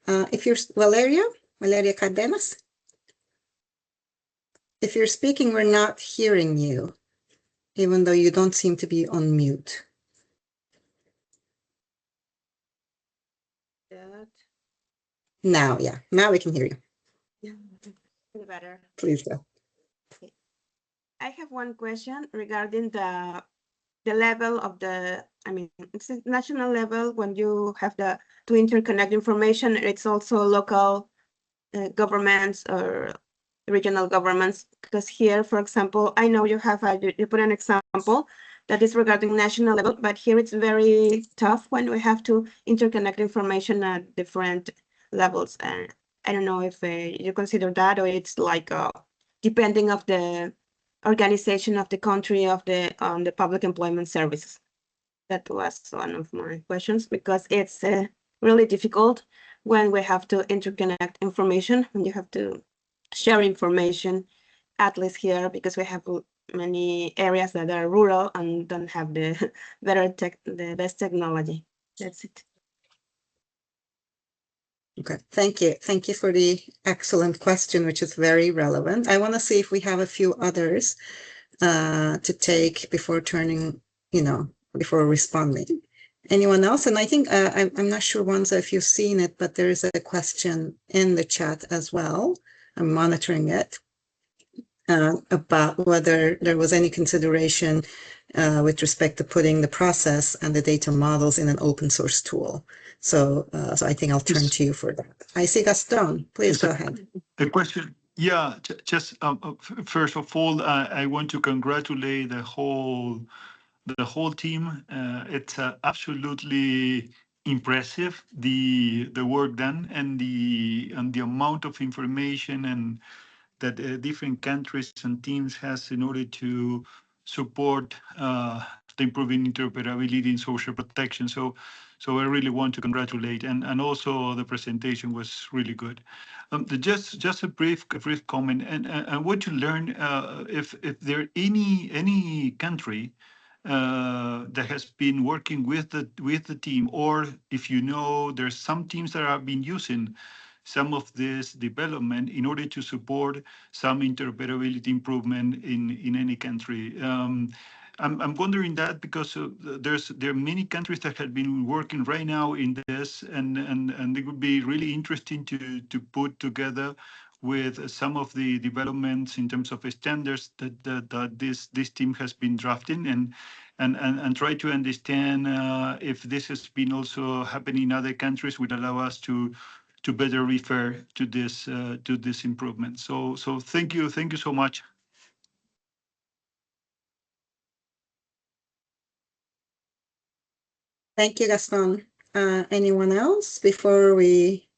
If you're Valeria Cardenas, if you're speaking, we're not hearing you, even though you don't seem to be on mute. Now, yeah, now we can hear you. Yeah, better. Please go. Okay. I have one question regarding the level of the, it's a national level when you have to interconnect information. It's also local governments or regional governments, because here, for example, I know you have you put an example that is regarding national level, but here it's very tough when we have to interconnect information at different levels. And I don't know if you consider that, or it's like depending of the organization of the country of on the public employment services. That was one of my questions, because it's really difficult when we have to interconnect information, and you have to share information, at least here, because we have many areas that are rural and don't have the the best technology. That's it. Okay, thank you. Thank you for the excellent question, which is very relevant. I want to see if we have a few others to take before turning, before responding. Anyone else? And I think I'm not sure, Wanza, if you've seen it, but there is a question in the chat as well. I'm monitoring it about whether there was any consideration with respect to putting the process and the data models in an open source tool. So, so I think I'll turn to you for that. I see Gaston. Please go ahead. The question, yeah, just first of all, I want to congratulate the whole team. It's absolutely impressive, the work done, and the amount of information and that different countries and teams has in order to support the improving interoperability in social protection. So I really want to congratulate, and also the presentation was really good. Just a brief comment, and I want to learn if there any country that has been working with the team, or if there's some teams that have been using some of this development in order to support some interoperability improvement in any country. I'm wondering that because there are many countries that have been working right now in this, and it would be really interesting to put together with some of the developments in terms of standards that this team has been drafting, and try to understand if this has been also happening in other countries, would allow us to better refer to this improvement. So thank you so much. Thank you, Gaston. Anyone else before we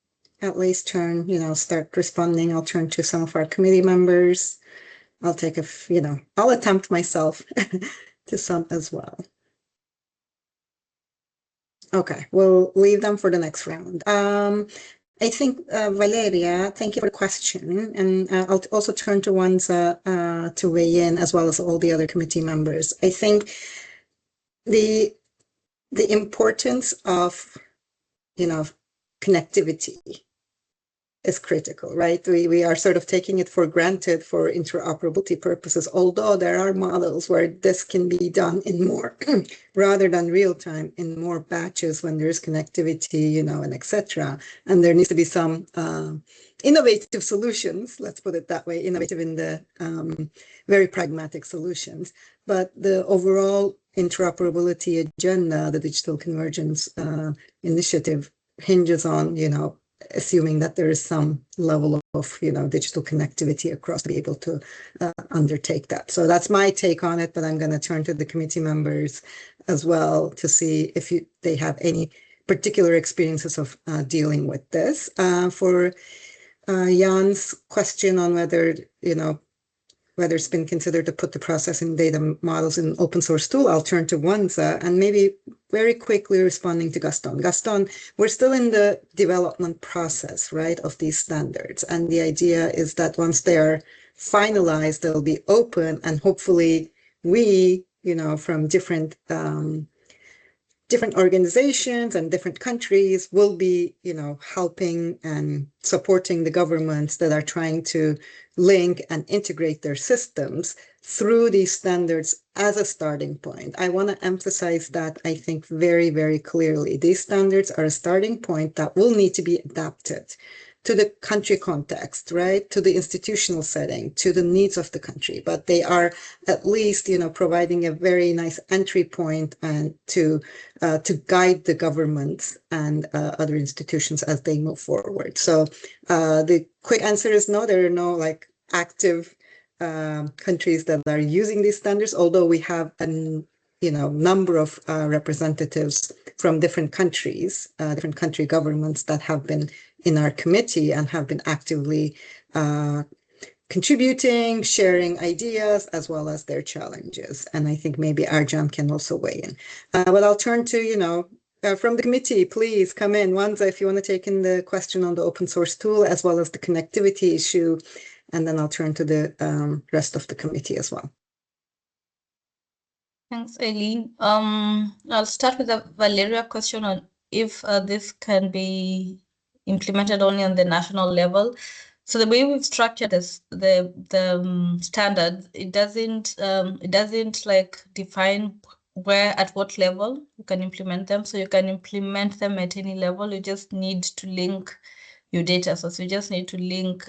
at least turn, start responding? I'll turn to some of our committee members. I'll take I'll attempt myself to some as well. Okay, we'll leave them for the next round. I think, Valeria, thank you for the question. And I'll also turn to Wanza to weigh in, as well as all the other committee members. I think the importance of, connectivity is critical, right? We are sort of taking it for granted for interoperability purposes, although there are models where this can be done in more, rather than real time, in more batches when there's connectivity, and etc. And there needs to be some innovative solutions, let's put it that way, innovative in the very pragmatic solutions. But the overall interoperability agenda, the digital convergence initiative, hinges on, assuming that there is some level of, digital connectivity across to be able to undertake that. So that's my take on it, but I'm going to turn to the committee members as well to see if they have any particular experiences of dealing with this. For Jan's question on whether, whether it's been considered to put the processing data models in an open source tool, I'll turn to Wanza and maybe very quickly responding to Gaston. Gaston, we're still in the development process, right, of these standards. And the idea is that once they are finalized, they'll be open, and hopefully we, from different organizations and different countries will be, helping and supporting the governments that are trying to link and integrate their systems through these standards as a starting point. I want to emphasize that, I think, very, very clearly. These standards are a starting point that will need to be adapted to the country context, right? To the institutional setting, to the needs of the country. But they are at least, providing a very nice entry point and to guide the governments and other institutions as they move forward. So the quick answer is no, there are no active countries that are using these standards, although we have a number of representatives from different countries, different country governments that have been in our committee and have been actively contributing, sharing ideas, as well as their challenges. And I think maybe Arjan can also weigh in. But I'll turn to, from the committee, please come in. Wanza, if you want to take in the question on the open source tool, as well as the connectivity issue, and then I'll turn to the rest of the committee as well. Thanks, Eileen. I'll start with the Valeria question on if this can be implemented only on the national level. So the way we've structured this, the standards, it doesn't define where, at what level you can implement them. So you can implement them at any level. You just need to link your data. So you just need to link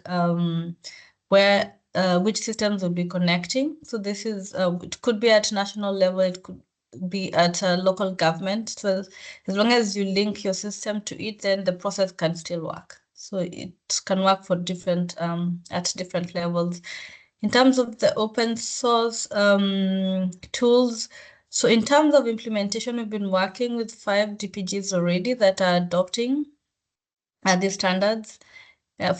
where which systems will be connecting. So this is it could be at national level, it could be at a local government. So as long as you link your system to it, then the process can still work. So it can work for different at different levels. In terms of the open source tools, so in terms of implementation, we've been working with 5 DPGs already that are adopting these standards.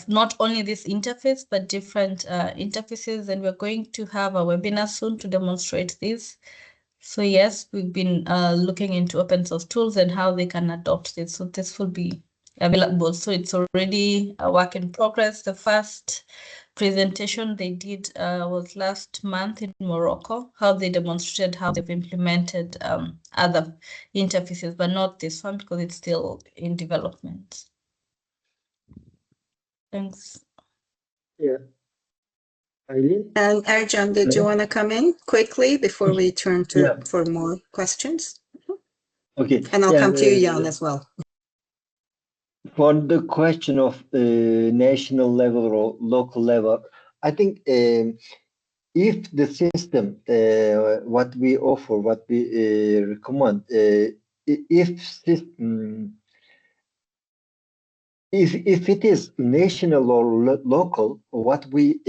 Not only this interface, but different interfaces, and we're going to have a webinar soon to demonstrate this. So yes, we've been looking into open source tools and how they can adopt this. So this will be available. So it's already a work in progress. The first presentation they did was last month in Morocco, how they demonstrated how they've implemented other interfaces, but not this one because it's still in development. Thanks. Yeah. Eileen? And Arjan, did you want to come in quickly before we turn to for more questions? Okay. And I'll come to you, Jan, as well. For the question of national level or local level, I think if the system, what we offer, what we recommend, if system, if it is national or local, what we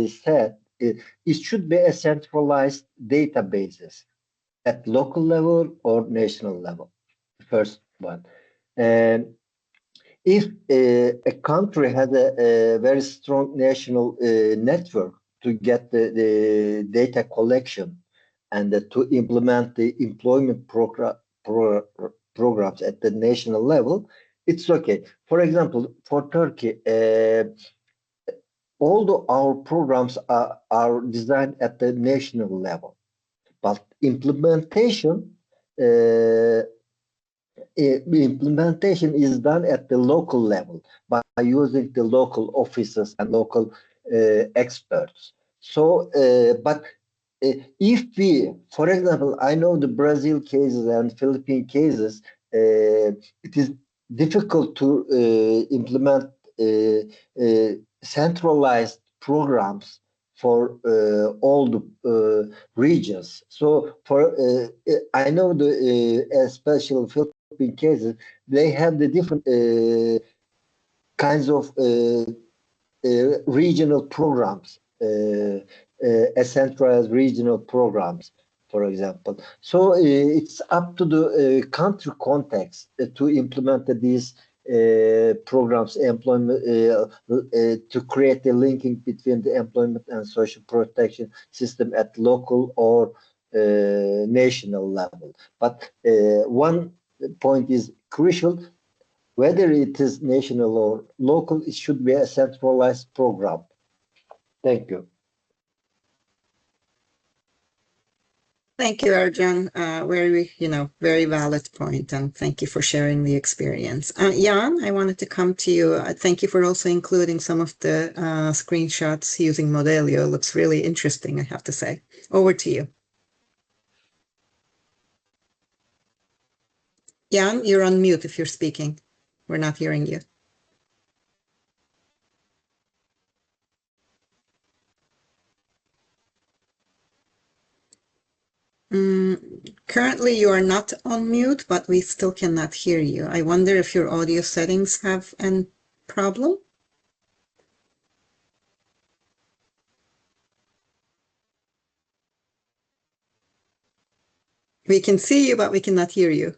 said, it should be a centralized databases at local level or national level. First one. And if a country has a very strong national network to get the data collection and to implement the employment programs at the national level, it's okay. For example, for Turkey, all our programs are designed at the national level, but implementation implementation is done at the local level by using the local offices and local experts. So, but if we, for example, I know the Brazil cases and Philippine cases, it is difficult to implement centralized programs for all the regions. So, for I know the especially Philippine cases, they have the different kinds of regional programs, centralized regional programs, for example. So it's up to the country context to implement these programs, employment, to create a linking between the employment and social protection system at local or national level. But one point is crucial: whether it is national or local, it should be a centralized program. Thank you. Thank you, Arjun. Very valid point, and thank you for sharing the experience. Jan, I wanted to come to you. Thank you for also including some of the screenshots using Modelio. Looks really interesting, I have to say. Over to you. Jan, you're on mute if you're speaking. We're not hearing you. Currently, you are not on mute, but we still cannot hear you. I wonder if your audio settings have a problem? We can see you, but we cannot hear you.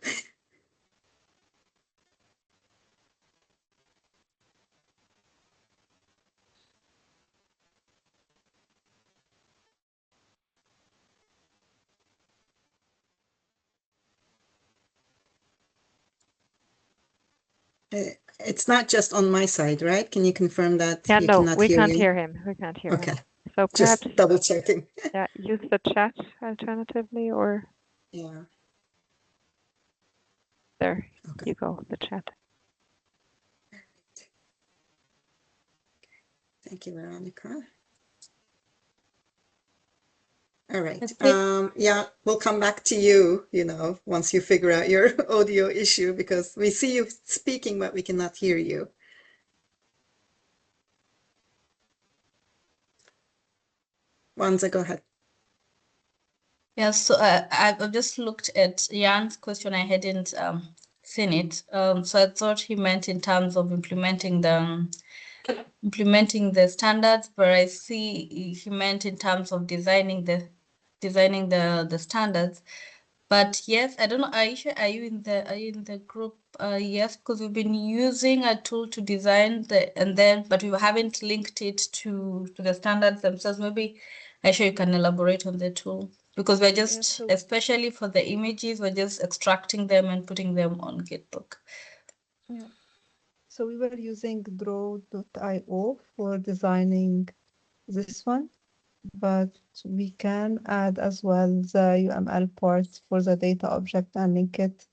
It's not just on my side, right? Can you confirm that Yeah, you no, cannot we hear can't you? hear him. We can't hear Okay. him. So perhaps Just double checking. yeah, use the chat alternatively, or Yeah. there Okay. you go, the chat. Thank you, Veronica. All right. Okay. Yeah, we'll come back to you, once you figure out your audio issue, because we see you speaking, but we cannot hear you. Wanza, go ahead. Yeah, so I've just looked at Jan's question. I hadn't seen it. So I thought he meant in terms of implementing the standards, but I see he meant in terms of designing the standards. But yes, I don't know, Aisha, are you in the group? Yes, because we've been using a tool to design but we haven't linked it to the standards themselves. Maybe Aisha, you can elaborate on the tool, because we're just, especially for the images, we're just extracting them and putting them on Gitbook. Yeah. So we were using draw.io for designing this one, but we can add as well the UML part for the data object and link it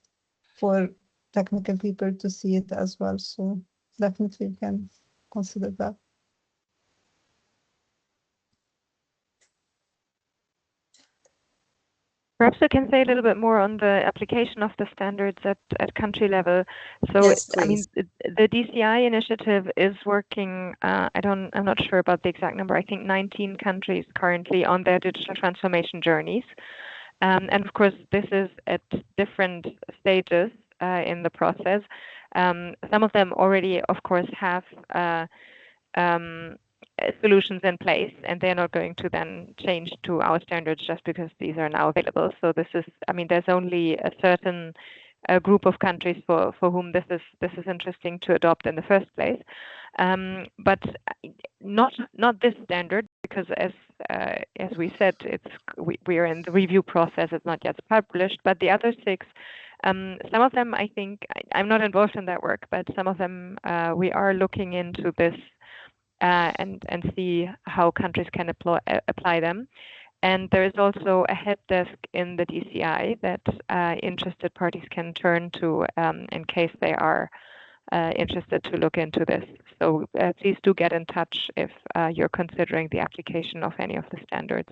for technical people to see it as well. So definitely we can consider that. Perhaps I can say a little bit more on the application of the standards at country level. So, yes, I mean, the DCI initiative is working. I'm not sure about the exact number. I think 19 countries currently on their digital transformation journeys. And of course, this is at different stages. in the process. Some of them already, of course, have solutions in place, and they're not going to then change to our standards just because these are now available. So this is, I mean, there's only a certain group of countries for whom this is interesting to adopt in the first place, but not this standard, because as we said, we are in the review process. It's not yet published, but the other 6. Some of them, I think, I'm not involved in that work, but some of them we are looking into this and see how countries can apply them. And there is also a help desk in the DCI that interested parties can turn to in case they are interested to look into this. So please do get in touch if you're considering the application of any of the standards.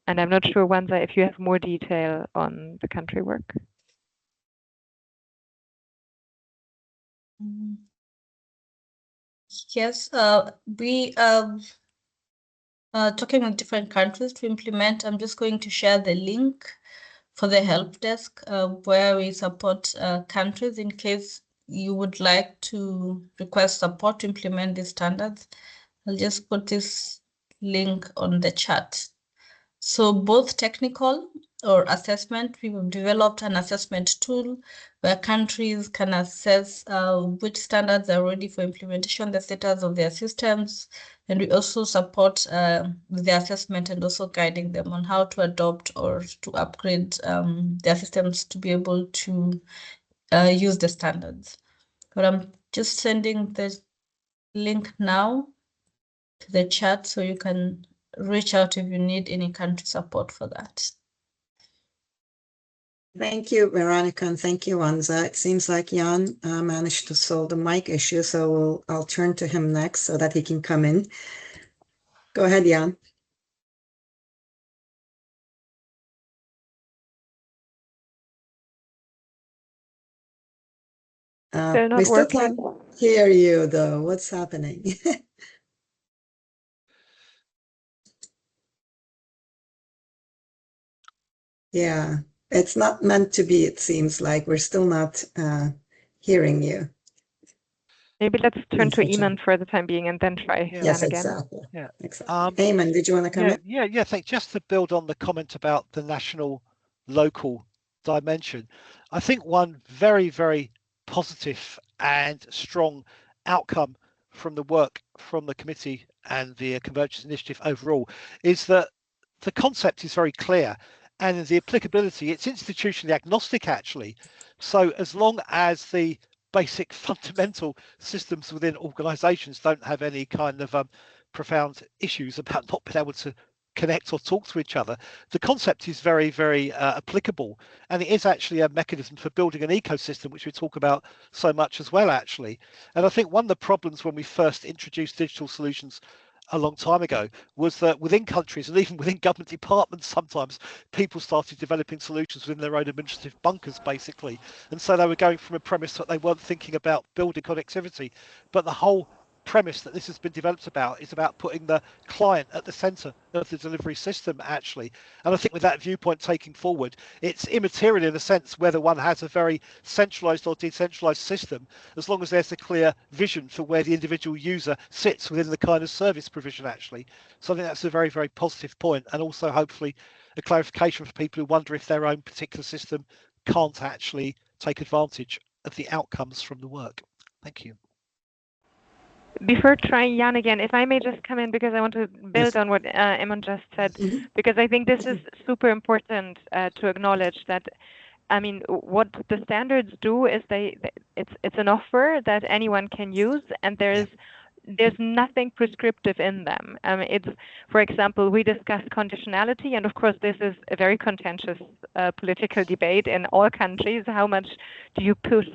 And I'm not sure, Wanza, if you have more detail on the country work. Yes, we talking with different countries to implement. I'm just going to share the link for the help desk where we support countries in case you would like to request support to implement these standards. I'll just put this link on the chat. So both technical or assessment, we have developed an assessment tool where countries can assess which standards are ready for implementation, the status of their systems, and we also support with the assessment and also guiding them on how to adopt or to upgrade their systems to be able to use the standards. But I'm just sending the link now to the chat so you can reach out if you need any country support for that. Thank you, Veronica, and thank you, Wanza. It seems like Jan managed to solve the mic issue, so I'll turn to him next so that he can come in. Go ahead, Jan. They're not We still working. can't hear you, though. What's happening? Yeah, it's not meant to be, it seems like. We're still not hearing you. Maybe let's turn to Eamon for the time being and then try Yes, Jan again. exactly. Yeah. Exactly. Eamon, did you want to come in? Yeah. Thanks. Just to build on the comment about the national, local dimension, I think one very, very positive and strong outcome from the work from the committee and the Convergence Initiative overall is that the concept is very clear, and the applicability, it's institutionally agnostic actually. So as long as the basic fundamental systems within organizations don't have any kind of profound issues about not being able to connect or talk to each other, the concept is very, very applicable, and it is actually a mechanism for building an ecosystem, which we talk about so much as well actually. And I think one of the problems when we first introduced digital solutions a long time ago was that within countries and even within government departments, sometimes people started developing solutions within their own administrative bunkers basically, and so they were going from a premise that they weren't thinking about building connectivity, but the whole premise that this has been developed about is about putting the client at the center of the delivery system actually. And I think with that viewpoint taking forward, it's immaterial in a sense whether one has a very centralized or decentralized system, as long as there's a clear vision for where the individual user sits within the kind of service provision actually. So I think that's a very, very positive point, and also hopefully a clarification for people who wonder if their own particular system can't actually take advantage of the outcomes from the work. Thank you. Before trying Jan again, if I may just come in, because I want to build on what Eamon just said, because I think this is super important to acknowledge that, I mean, what the standards do is it's an offer that anyone can use, and there's nothing prescriptive in them. It's, for example, we discussed conditionality, and of course this is a very contentious political debate in all countries. How much do you push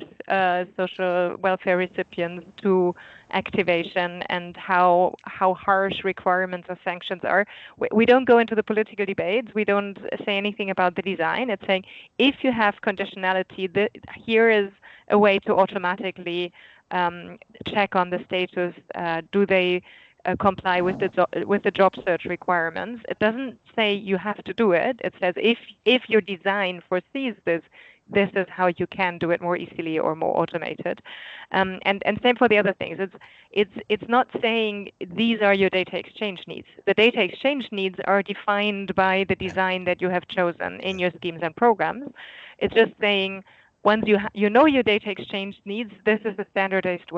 social welfare recipients to activation, and how harsh requirements or sanctions are? We don't go into the political debates. We don't say anything about the design. It's saying if you have conditionality, here is a way to automatically check on the status. Do they comply with the job search requirements? It doesn't say you have to do it. It says if your design foresees this, this is how you can do it more easily or more automated. And same for the other things. It's not saying these are your data exchange needs. The data exchange needs are defined by the design that you have chosen in your schemes and programs. It's just saying once you know your data exchange needs, this is a standardized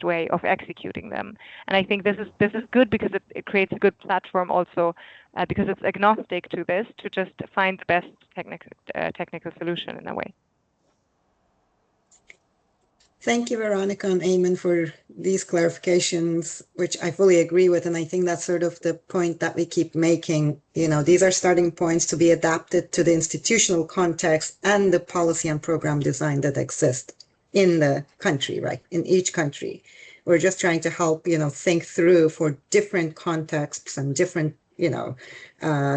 way of executing them. And I think this is good because it creates a good platform also because it's agnostic to this to just find the best technical solution in a way. Thank you, Veronica and Eamon, for these clarifications, which I fully agree with. And I think that's sort of the point that we keep making. These are starting points to be adapted to the institutional context and the policy and program design that exist in the country, right? In each country. We're just trying to help, think through for different contexts and different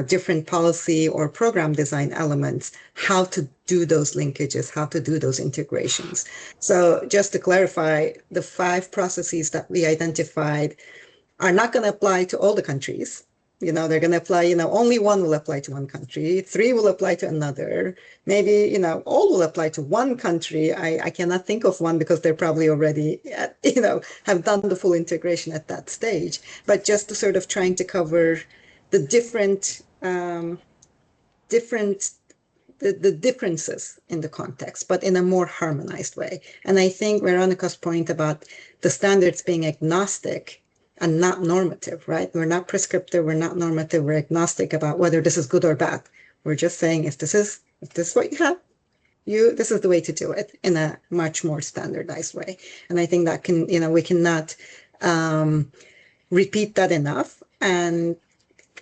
different policy or program design elements, how to do those linkages, how to do those integrations. So just to clarify, the 5 processes that we identified are not going to apply to all the countries. They're going to apply, only 1 will apply to one country, 3 will apply to another, maybe, all will apply to one country. I cannot think of one because they're probably already, have done the full integration at that stage. But just to sort of trying to cover the the differences in the context, but in a more harmonized way. And I think Veronica's point about the standards being agnostic and not normative, right? We're not prescriptive, we're not normative, we're agnostic about whether this is good or bad. We're just saying if this is what you have, this is the way to do it in a much more standardized way. And I think that we cannot repeat that enough. And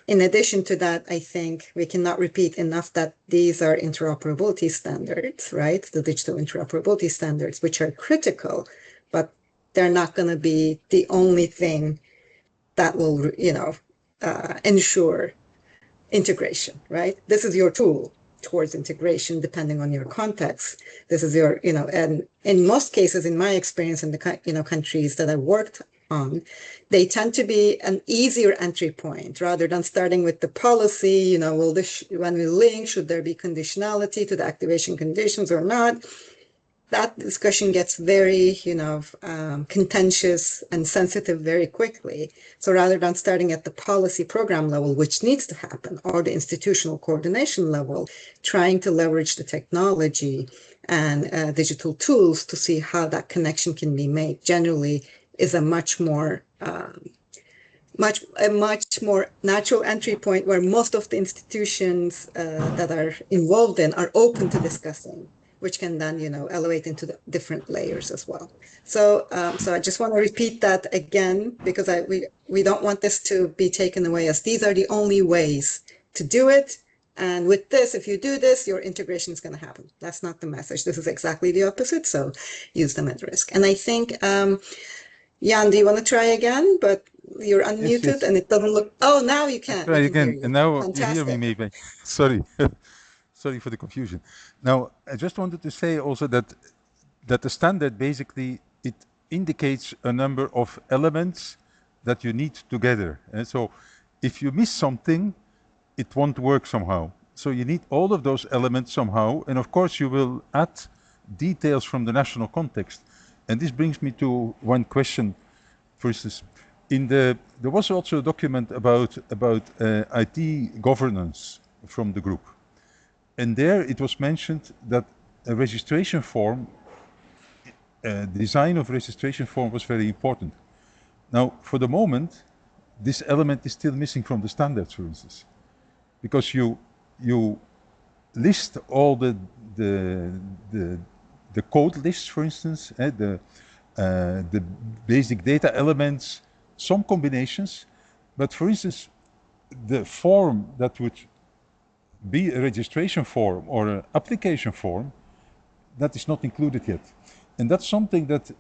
in addition to that, I think we cannot repeat enough that these are interoperability standards, right? The digital interoperability standards, which are critical, but they're not going to be the only thing that will, ensure integration, right? This is your tool towards integration, depending on your context. This is your, and in most cases, in my experience in the, countries that I've worked on, they tend to be an easier entry point rather than starting with the policy, will this, when we link, should there be conditionality to the activation conditions or not? That discussion gets very, contentious and sensitive very quickly. So rather than starting at the policy program level, which needs to happen, or the institutional coordination level, trying to leverage the technology and digital tools to see how that connection can be made generally is a much more natural entry point where most of the institutions that are involved in are open to discussing, which can then, elevate into the different layers as well. So, I just want to repeat that again, because we don't want this to be taken away as these are the only ways to do it. And with this, if you do this, your integration is going to happen. That's not the message. This is exactly the opposite. So use them at risk. And I think, Jan, do you want to try again? But you're unmuted yes. and it doesn't look. Oh, now you can. Try again, and now Fantastic. you hear me maybe. Sorry, sorry for the confusion. Now, I just wanted to say also that the standard basically it indicates a number of elements that you need together. And so, if you miss something, it won't work somehow. So you need all of those elements somehow, and of course you will add details from the national context. And this brings me to one question. For instance, there was also a document about IT governance from the group, and there it was mentioned that a registration form, design of registration form was very important. Now, for the moment, this element is still missing from the standards, for instance, because you list all the code lists, for instance, the basic data elements, some combinations, but for instance, the form that would be a registration form or an application form, that is not included yet. And that's something that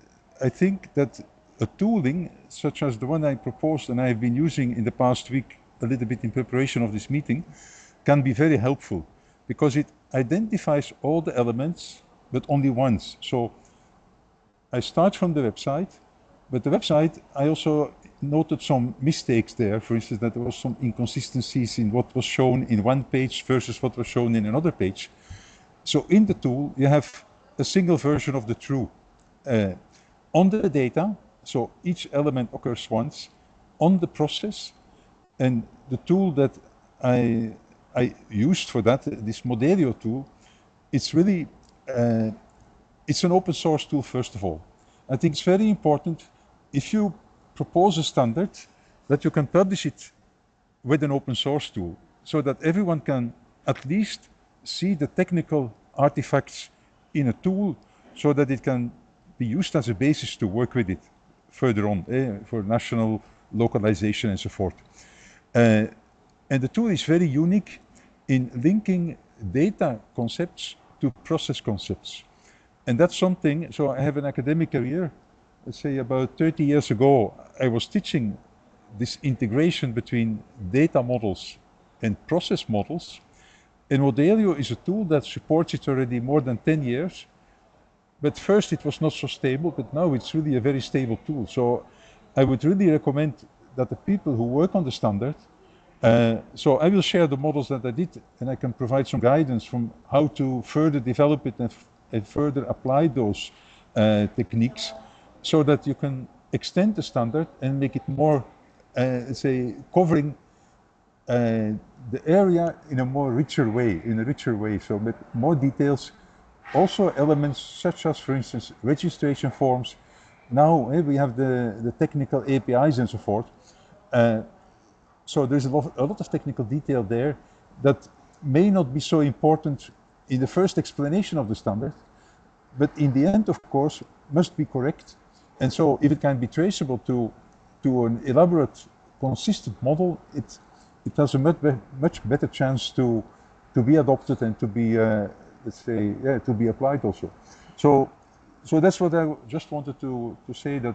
I think that a tooling such as the one I proposed and I have been using in the past week a little bit in preparation of this meeting can be very helpful because it identifies all the elements but only once. So I start from the website, but the website, I also noted some mistakes there. For instance, that there was some inconsistencies in what was shown in one page versus what was shown in another page. So in the tool, you have a single version of the true. On the data, so each element occurs once, on the process, and the tool that I used for that, this Modelio tool, it's really, it's an open source tool, first of all. I think it's very important, if you propose a standard, that you can publish it with an open source tool, so that everyone can at least see the technical artifacts in a tool, so that it can be used as a basis to work with it further on, for national localization and so forth. And the tool is very unique in linking data concepts to process concepts. And that's something, so I have an academic career. Let's say about 30 years ago, I was teaching this integration between data models and process models. And Modelio is a tool that supports it already more than 10 years. But first it was not so stable, but now it's really a very stable tool. So I would really recommend that the people who work on the standard, so I will share the models that I did, and I can provide some guidance from how to further develop it and further apply those techniques, so that you can extend the standard and make it more, say, covering the area in a more richer way, so with more details. Also elements such as, for instance, registration forms. Now we have the technical APIs and so forth. So there's a lot of technical detail there that may not be so important in the first explanation of the standard, but in the end, of course, must be correct. And so if it can be traceable to an elaborate, consistent model, it has a much better chance to be adopted and to be, let's say, to be applied also. So that's what I just wanted to say, that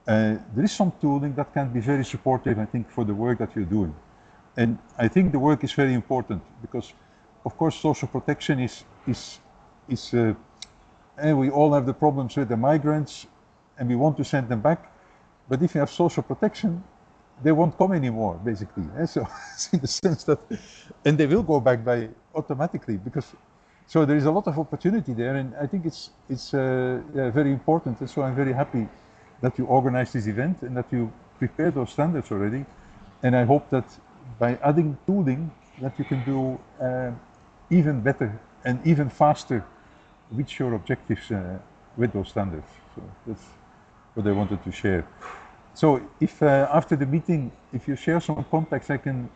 there is some tooling that can be very supportive, I think, for the work that you're doing. And I think the work is very important because, of course, social protection is and we all have the problems with the migrants and we want to send them back. But if you have social protection, they won't come anymore, basically. So in the sense that, and they will go back by automatically, because, so there is a lot of opportunity there, and I think it's very important. And so I'm very happy that you organized this event and that you prepared those standards already. And I hope that by adding tooling, that you can do even better and even faster reach your objectives with those standards. So that's what I wanted to share. So if after the meeting, if you share some contacts, I can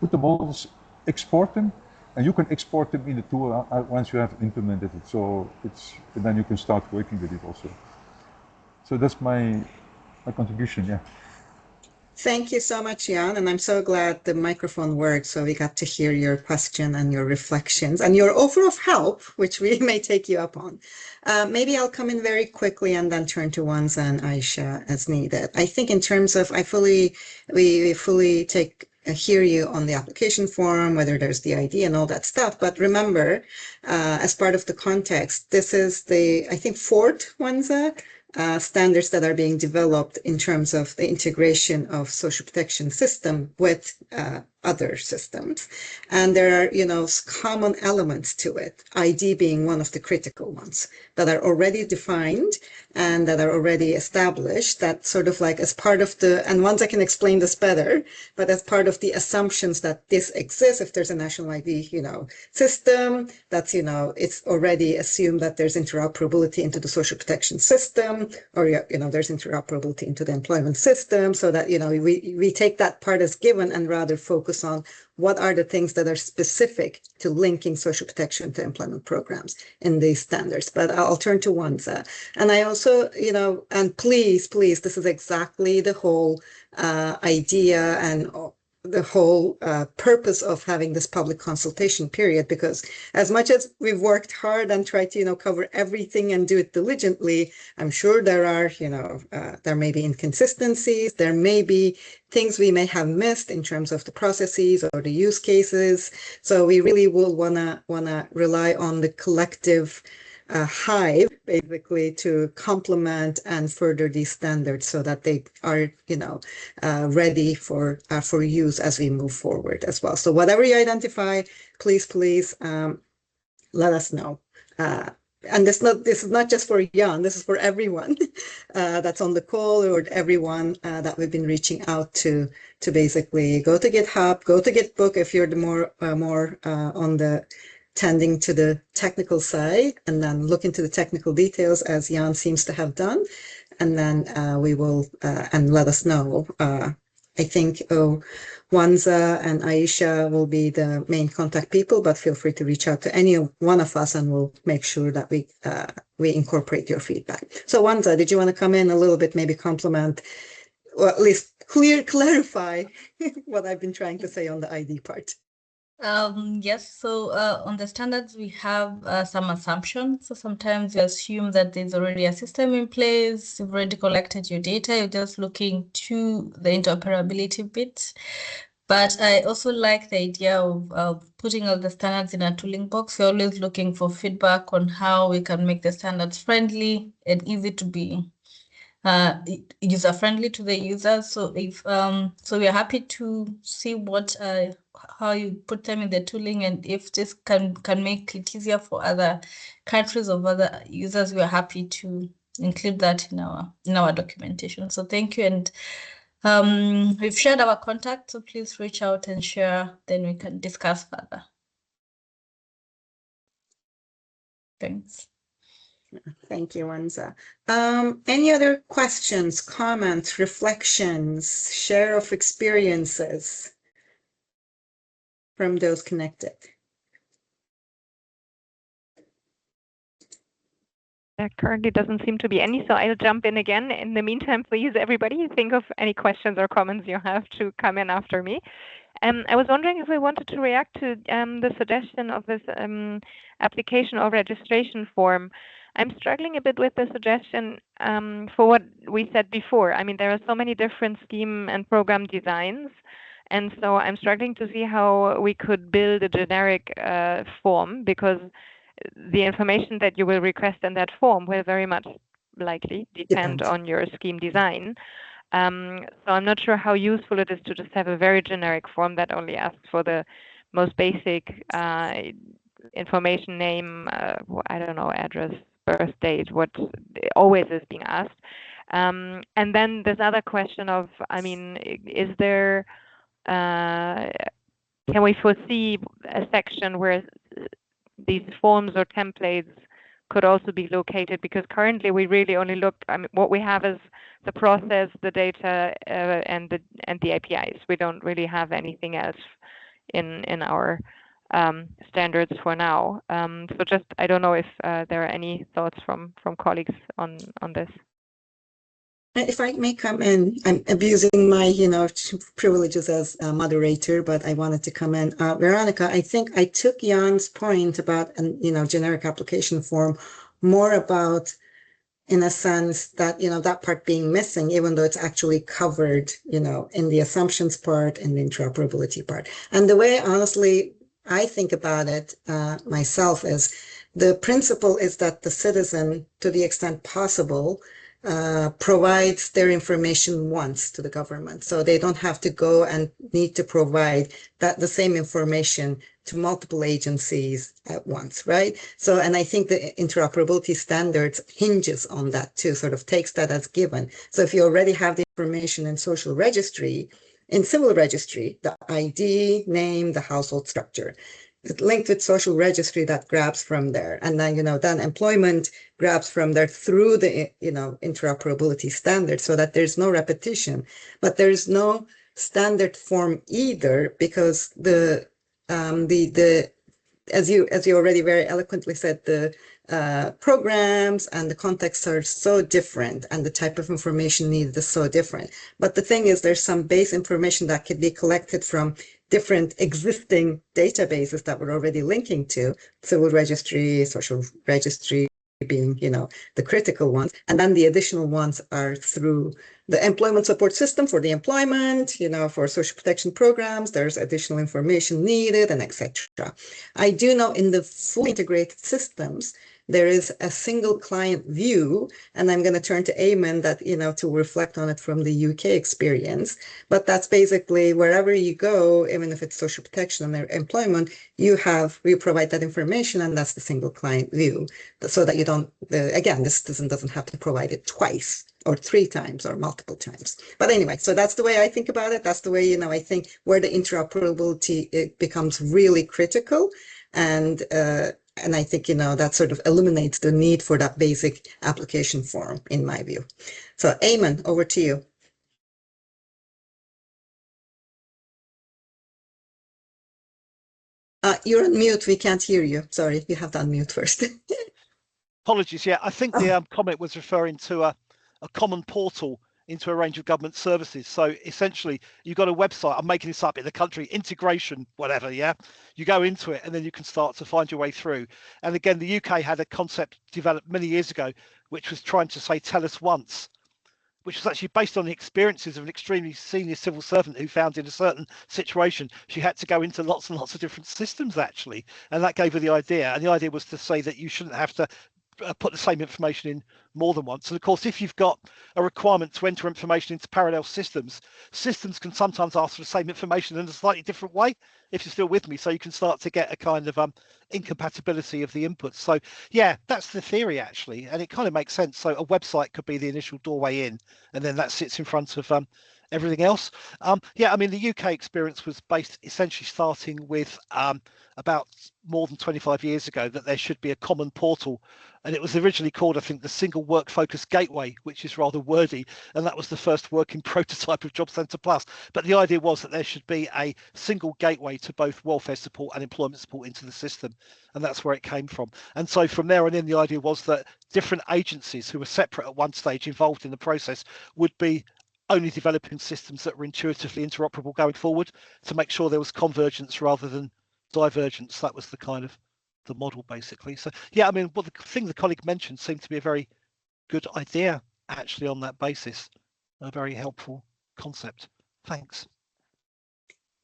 put the models, export them, and you can export them in the tool once you have implemented it. So and then you can start working with it also. So that's my contribution. Yeah. Thank you so much, Jan, and I'm so glad the microphone worked, so we got to hear your question and your reflections and your offer of help, which we may take you up on. Maybe I'll come in very quickly and then turn to Wanza and Aisha as needed. I think in terms of, we fully hear you on the application form, whether there's the ID and all that stuff. But remember, as part of the context, this is the, I think, fourth Wanza, standards that are being developed in terms of the integration of social protection system with other systems. And there are, common elements to it, ID being one of the critical ones that are already defined and that are already established, that sort of like as part of the, and once I can explain this better, but as part of the assumptions that this exists, if there's a national ID, system, that's, it's already assumed that there's interoperability into the social protection system, or, there's interoperability into the employment system, so that, we take that part as given and rather focus on what are the things that are specific to linking social protection to employment programs in these standards. But I'll turn to Wanza. And I also, and please, this is exactly the whole idea and the whole purpose of having this public consultation period, because as much as we've worked hard and tried to, cover everything and do it diligently, I'm sure there are, there may be inconsistencies, there may be things we may have missed in terms of the processes or the use cases. So we really will wanna rely on the collective hive, basically, to complement and further these standards so that they are, ready for use as we move forward as well. So whatever you identify, please, let us know. And this is not just for Jan, this is for everyone that's on the call, or everyone that we've been reaching out to basically go to GitHub, go to Gitbook if you're the more on the tending to the technical side, and then look into the technical details as Jan seems to have done, and then we will and let us know. I think Wanza and Aisha will be the main contact people, but feel free to reach out to any one of us, and we'll make sure that we incorporate your feedback. So Wanza, did you want to come in a little bit, maybe compliment, or at least clarify what I've been trying to say on the ID part? Yes, so on the standards, we have some assumptions. So sometimes you assume that there's already a system in place, you've already collected your data, you're just looking to the interoperability bit. But I also like the idea of putting all the standards in a tooling box. We're always looking for feedback on how we can make the standards friendly and easy to be user friendly to the users. So if so we are happy to see what how you put them in the tooling, and if this can make it easier for other countries or other users, we are happy to include that in our documentation. So thank you. And we've shared our contact, so please reach out and share, then we can discuss further. Thanks. Thank you, Wanza. Any other questions, comments, reflections, share of experiences from those connected? There currently doesn't seem to be any, so I'll jump in again. In the meantime, please, everybody, think of any questions or comments you have to come in after me. I was wondering if we wanted to react to the suggestion of this application or registration form. I'm struggling a bit with the suggestion for what we said before. I mean, there are so many different scheme and program designs, and so I'm struggling to see how we could build a generic form, because the information that you will request in that form will very much likely depend on your scheme design. So I'm not sure how useful it is to just have a very generic form that only asks for the most basic information, name, I don't know, address, birth date, what always is being asked. And then this other question of, I mean, is there, can we foresee a section where these forms or templates could also be located? Because currently we really only look, I mean, what we have is the process, the data, and the APIs. We don't really have anything else in our standards for now. So just, I don't know if there are any thoughts from colleagues on this. If I may come in, I'm abusing my, privileges as a moderator, but I wanted to come in. Veronica, I think I took Jan's point about, generic application form more about, in a sense that, that part being missing, even though it's actually covered, in the assumptions part and the interoperability part. And the way, honestly, I think about it myself is the principle is that the citizen, to the extent possible, provides their information once to the government. So they don't have to go and need to provide the same information to multiple agencies at once, right? So, and I think the interoperability standards hinges on that too, sort of takes that as given. So if you already have the information in social registry, in civil registry, the ID, name, the household structure, linked with social registry that grabs from there. And then, then employment grabs from there through the, interoperability standard, so that there's no repetition, but there's no standard form either, because as you already very eloquently said, the programs and the contexts are so different, and the type of information needed is so different. But the thing is, there's some base information that can be collected from different existing databases that we're already linking to, civil registry, social registry being, the critical ones. And then the additional ones are through the employment support system for the employment, for social protection programs, there's additional information needed, and etc. I do know in the fully integrated systems, there is a single client view, and I'm going to turn to Eamon that, to reflect on it from the UK experience. But that's basically wherever you go, even if it's social protection or employment, you provide that information, and that's the single client view, so that you don't, again, this doesn't have to provide it twice or 3 times or multiple times. But anyway, so that's the way I think about it. That's the way, I think where the interoperability, it becomes really critical. And I think, that sort of eliminates the need for that basic application form, in my view. So Eamon, over to you. You're on mute. We can't hear you. Sorry, you have to unmute first. Apologies. Yeah, I think the comment was referring to a common portal into a range of government services. So essentially, you've got a website, I'm making this up, in the country, integration, whatever, yeah? You go into it and then you can start to find your way through. And again, the UK had a concept developed many years ago, which was trying to say, tell us once, which was actually based on the experiences of an extremely senior civil servant who found in a certain situation, she had to go into lots and lots of different systems, actually. And that gave her the idea. And the idea was to say that you shouldn't have to put the same information in more than once. And of course, if you've got a requirement to enter information into parallel systems can sometimes ask for the same information in a slightly different way, if you're still with me. So you can start to get a kind of incompatibility of the inputs. So yeah, that's the theory, actually, and it kind of makes sense. So a website could be the initial doorway in, and then that sits in front of everything else. Yeah, I mean, the UK experience was based essentially starting with about more than 25 years ago, that there should be a common portal. And it was originally called, I think, the Single Work Focus Gateway, which is rather wordy. And that was the first working prototype of Job Centre Plus. But the idea was that there should be a single gateway to both welfare support and employment support into the system. And that's where it came from. And so from there on in, the idea was that different agencies who were separate at one stage involved in the process would be only developing systems that were intuitively interoperable going forward, to make sure there was convergence rather than divergence. That was the kind of the model, basically. So yeah, I mean, what the thing the colleague mentioned seemed to be a very good idea, actually, on that basis. A very helpful concept. Thanks.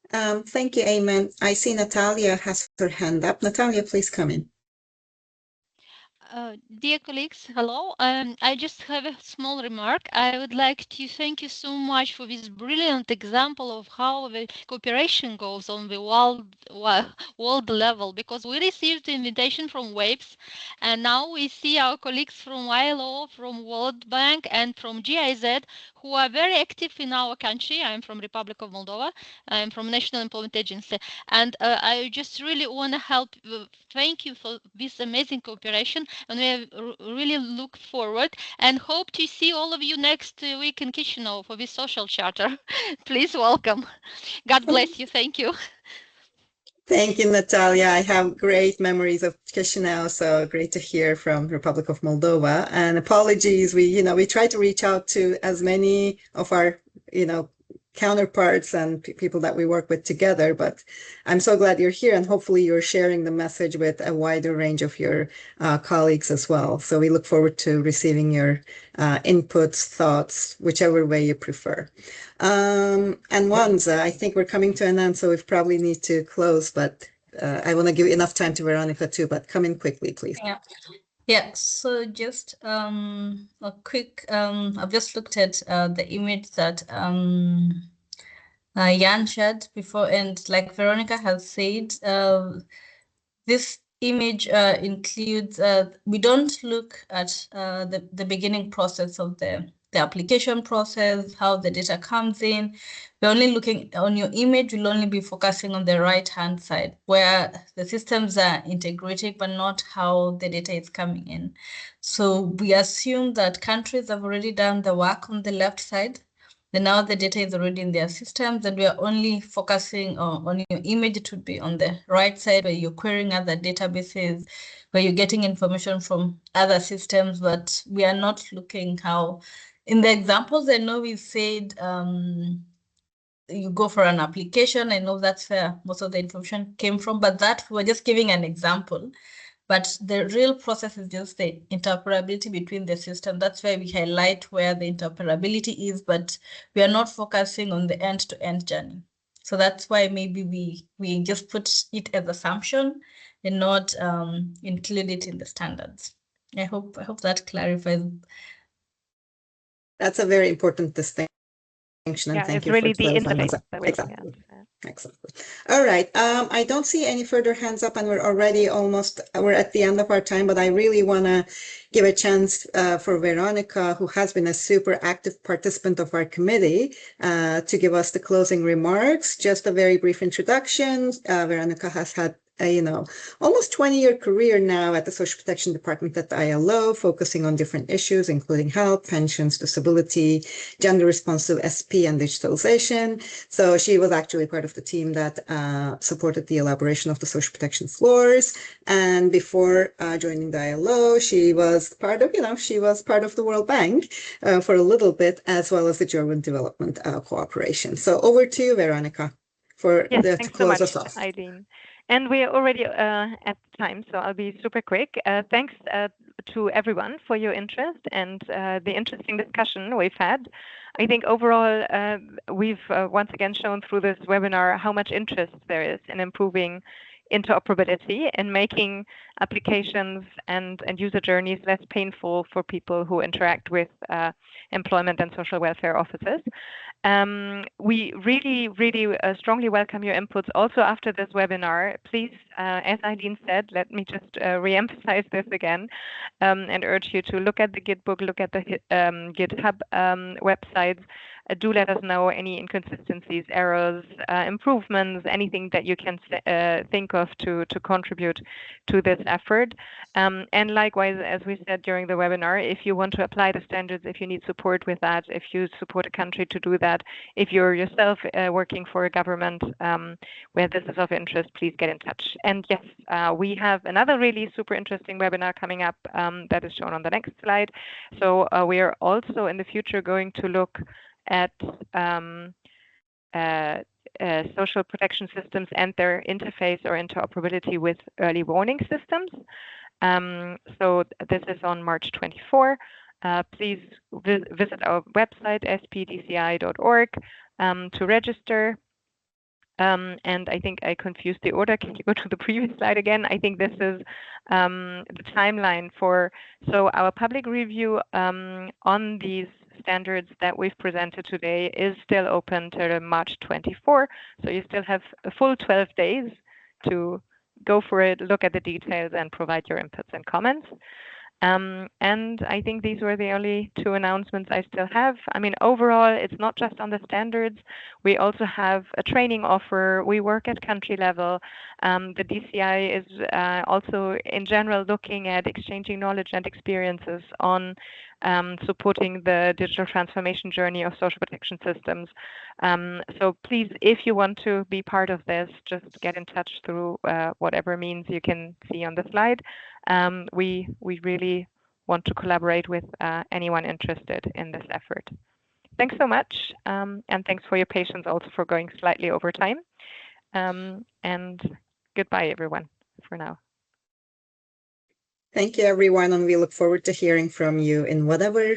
Thank you, Eamon. I see Natalia has her hand up. Natalia, please come in. Dear colleagues, hello. I just have a small remark. I would like to thank you so much for this brilliant example of how the cooperation goes on the world level, because we received the invitation from WAPES, and now we see our colleagues from ILO, from World Bank, and from GIZ, who are very active in our country. I'm from Republic of Moldova. I'm from National Employment Agency. And I just really want to help. Thank you for this amazing cooperation. And we really look forward and hope to see all of you next week in Chisinau for this social charter. Please welcome. God bless you. Thank you. Thank you, Natalia. I have great memories of Chisinau, so great to hear from Republic of Moldova. And apologies, we try to reach out to as many of our, counterparts and people that we work with together, but I'm so glad you're here, and hopefully you're sharing the message with a wider range of your colleagues as well. So we look forward to receiving your inputs, thoughts, whichever way you prefer. And Wanza, I think we're coming to an end, so we probably need to close, but I want to give enough time to Veronica too, but come in quickly, please. Yeah, so just a quick, I've just looked at the image that Jan shared before, and like Veronica has said, this image includes, we don't look at the beginning process of the application process, how the data comes in. We're only looking on your image, we'll only be focusing on the right-hand side, where the systems are integrated, but not how the data is coming in. So we assume that countries have already done the work on the left side. Then now the data is already in their systems, and we are only focusing on your image. It would be on the right side, where you're querying other databases, where you're getting information from other systems, but we are not looking how, in the examples, I know we said you go for an application. I know that's where most of the information came from, but that we're just giving an example. But the real process is just the interoperability between the system. That's why we highlight where the interoperability is, but we are not focusing on the end-to-end journey. So that's why maybe we just put it as assumption and not include it in the standards. I hope that clarifies. That's a very important distinction. And Yeah, thank it's you really for the clarifying interface that. that we're looking at. Exactly. All right. I don't see any further hands up, and we're at the end of our time, but I really want to give a chance for Veronica, who has been a super active participant of our committee, to give us the closing remarks. Just a very brief introduction. Veronica has had almost 20-year career now at the Social Protection Department at the ILO, focusing on different issues, including health, pensions, disability, gender responsive SP, and digitalization. So she was actually part of the team that supported the elaboration of the social protection floors. And before joining the ILO, she was part of the World Bank for a little bit, as well as the German Development Cooperation. So over to you, Veronica, to close us off. Eileen. And we're already at time, so I'll be super quick. Thanks to everyone for your interest and the interesting discussion we've had. I think overall, we've once again shown through this webinar how much interest there is in improving interoperability and making applications and user journeys less painful for people who interact with employment and social welfare offices. We really strongly welcome your inputs also after this webinar. Please, as Eileen said, let me just re-emphasize this again and urge you to look at the Git book, look at the GitHub websites. Do let us know any inconsistencies, errors, improvements, anything that you can think of to contribute to this effort. And likewise, as we said during the webinar, if you want to apply the standards, if you need support with that, if you support a country to do that, if you're yourself working for a government where this is of interest, please get in touch. And yes, we have another really super interesting webinar coming up that is shown on the next slide. So we are also in the future going to look at social protection systems and their interface or interoperability with early warning systems. So this is on March 24. Please visit our website, spdci.org, to register. And I think I confused the order. Can you go to the previous slide again? I think this is the timeline so our public review on these standards that we've presented today is still open till March 24. So you still have a full 12 days to go for it, look at the details, and provide your inputs and comments. And I think these were the only two announcements I still have. I mean, overall, it's not just on the standards. We also have a training offer. We work at country level. The DCI is also, in general, looking at exchanging knowledge and experiences on supporting the digital transformation journey of social protection systems. So please, if you want to be part of this, just get in touch through whatever means you can see on the slide. We really want to collaborate with anyone interested in this effort. Thanks so much, and thanks for your patience also for going slightly over time. And goodbye, everyone, for now. Thank you, everyone, and we look forward to hearing from you in whatever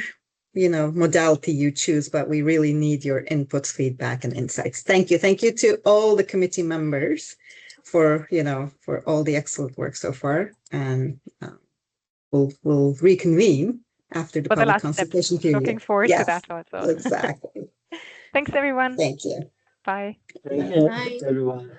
modality you choose, but we really need your inputs, feedback, and insights. Thank you. Thank you to all the committee members for all the excellent work so far. And we'll reconvene after the public consultation period. Looking forward to that also. Exactly. Thanks, everyone. Thank you. Bye. Thank you, everyone.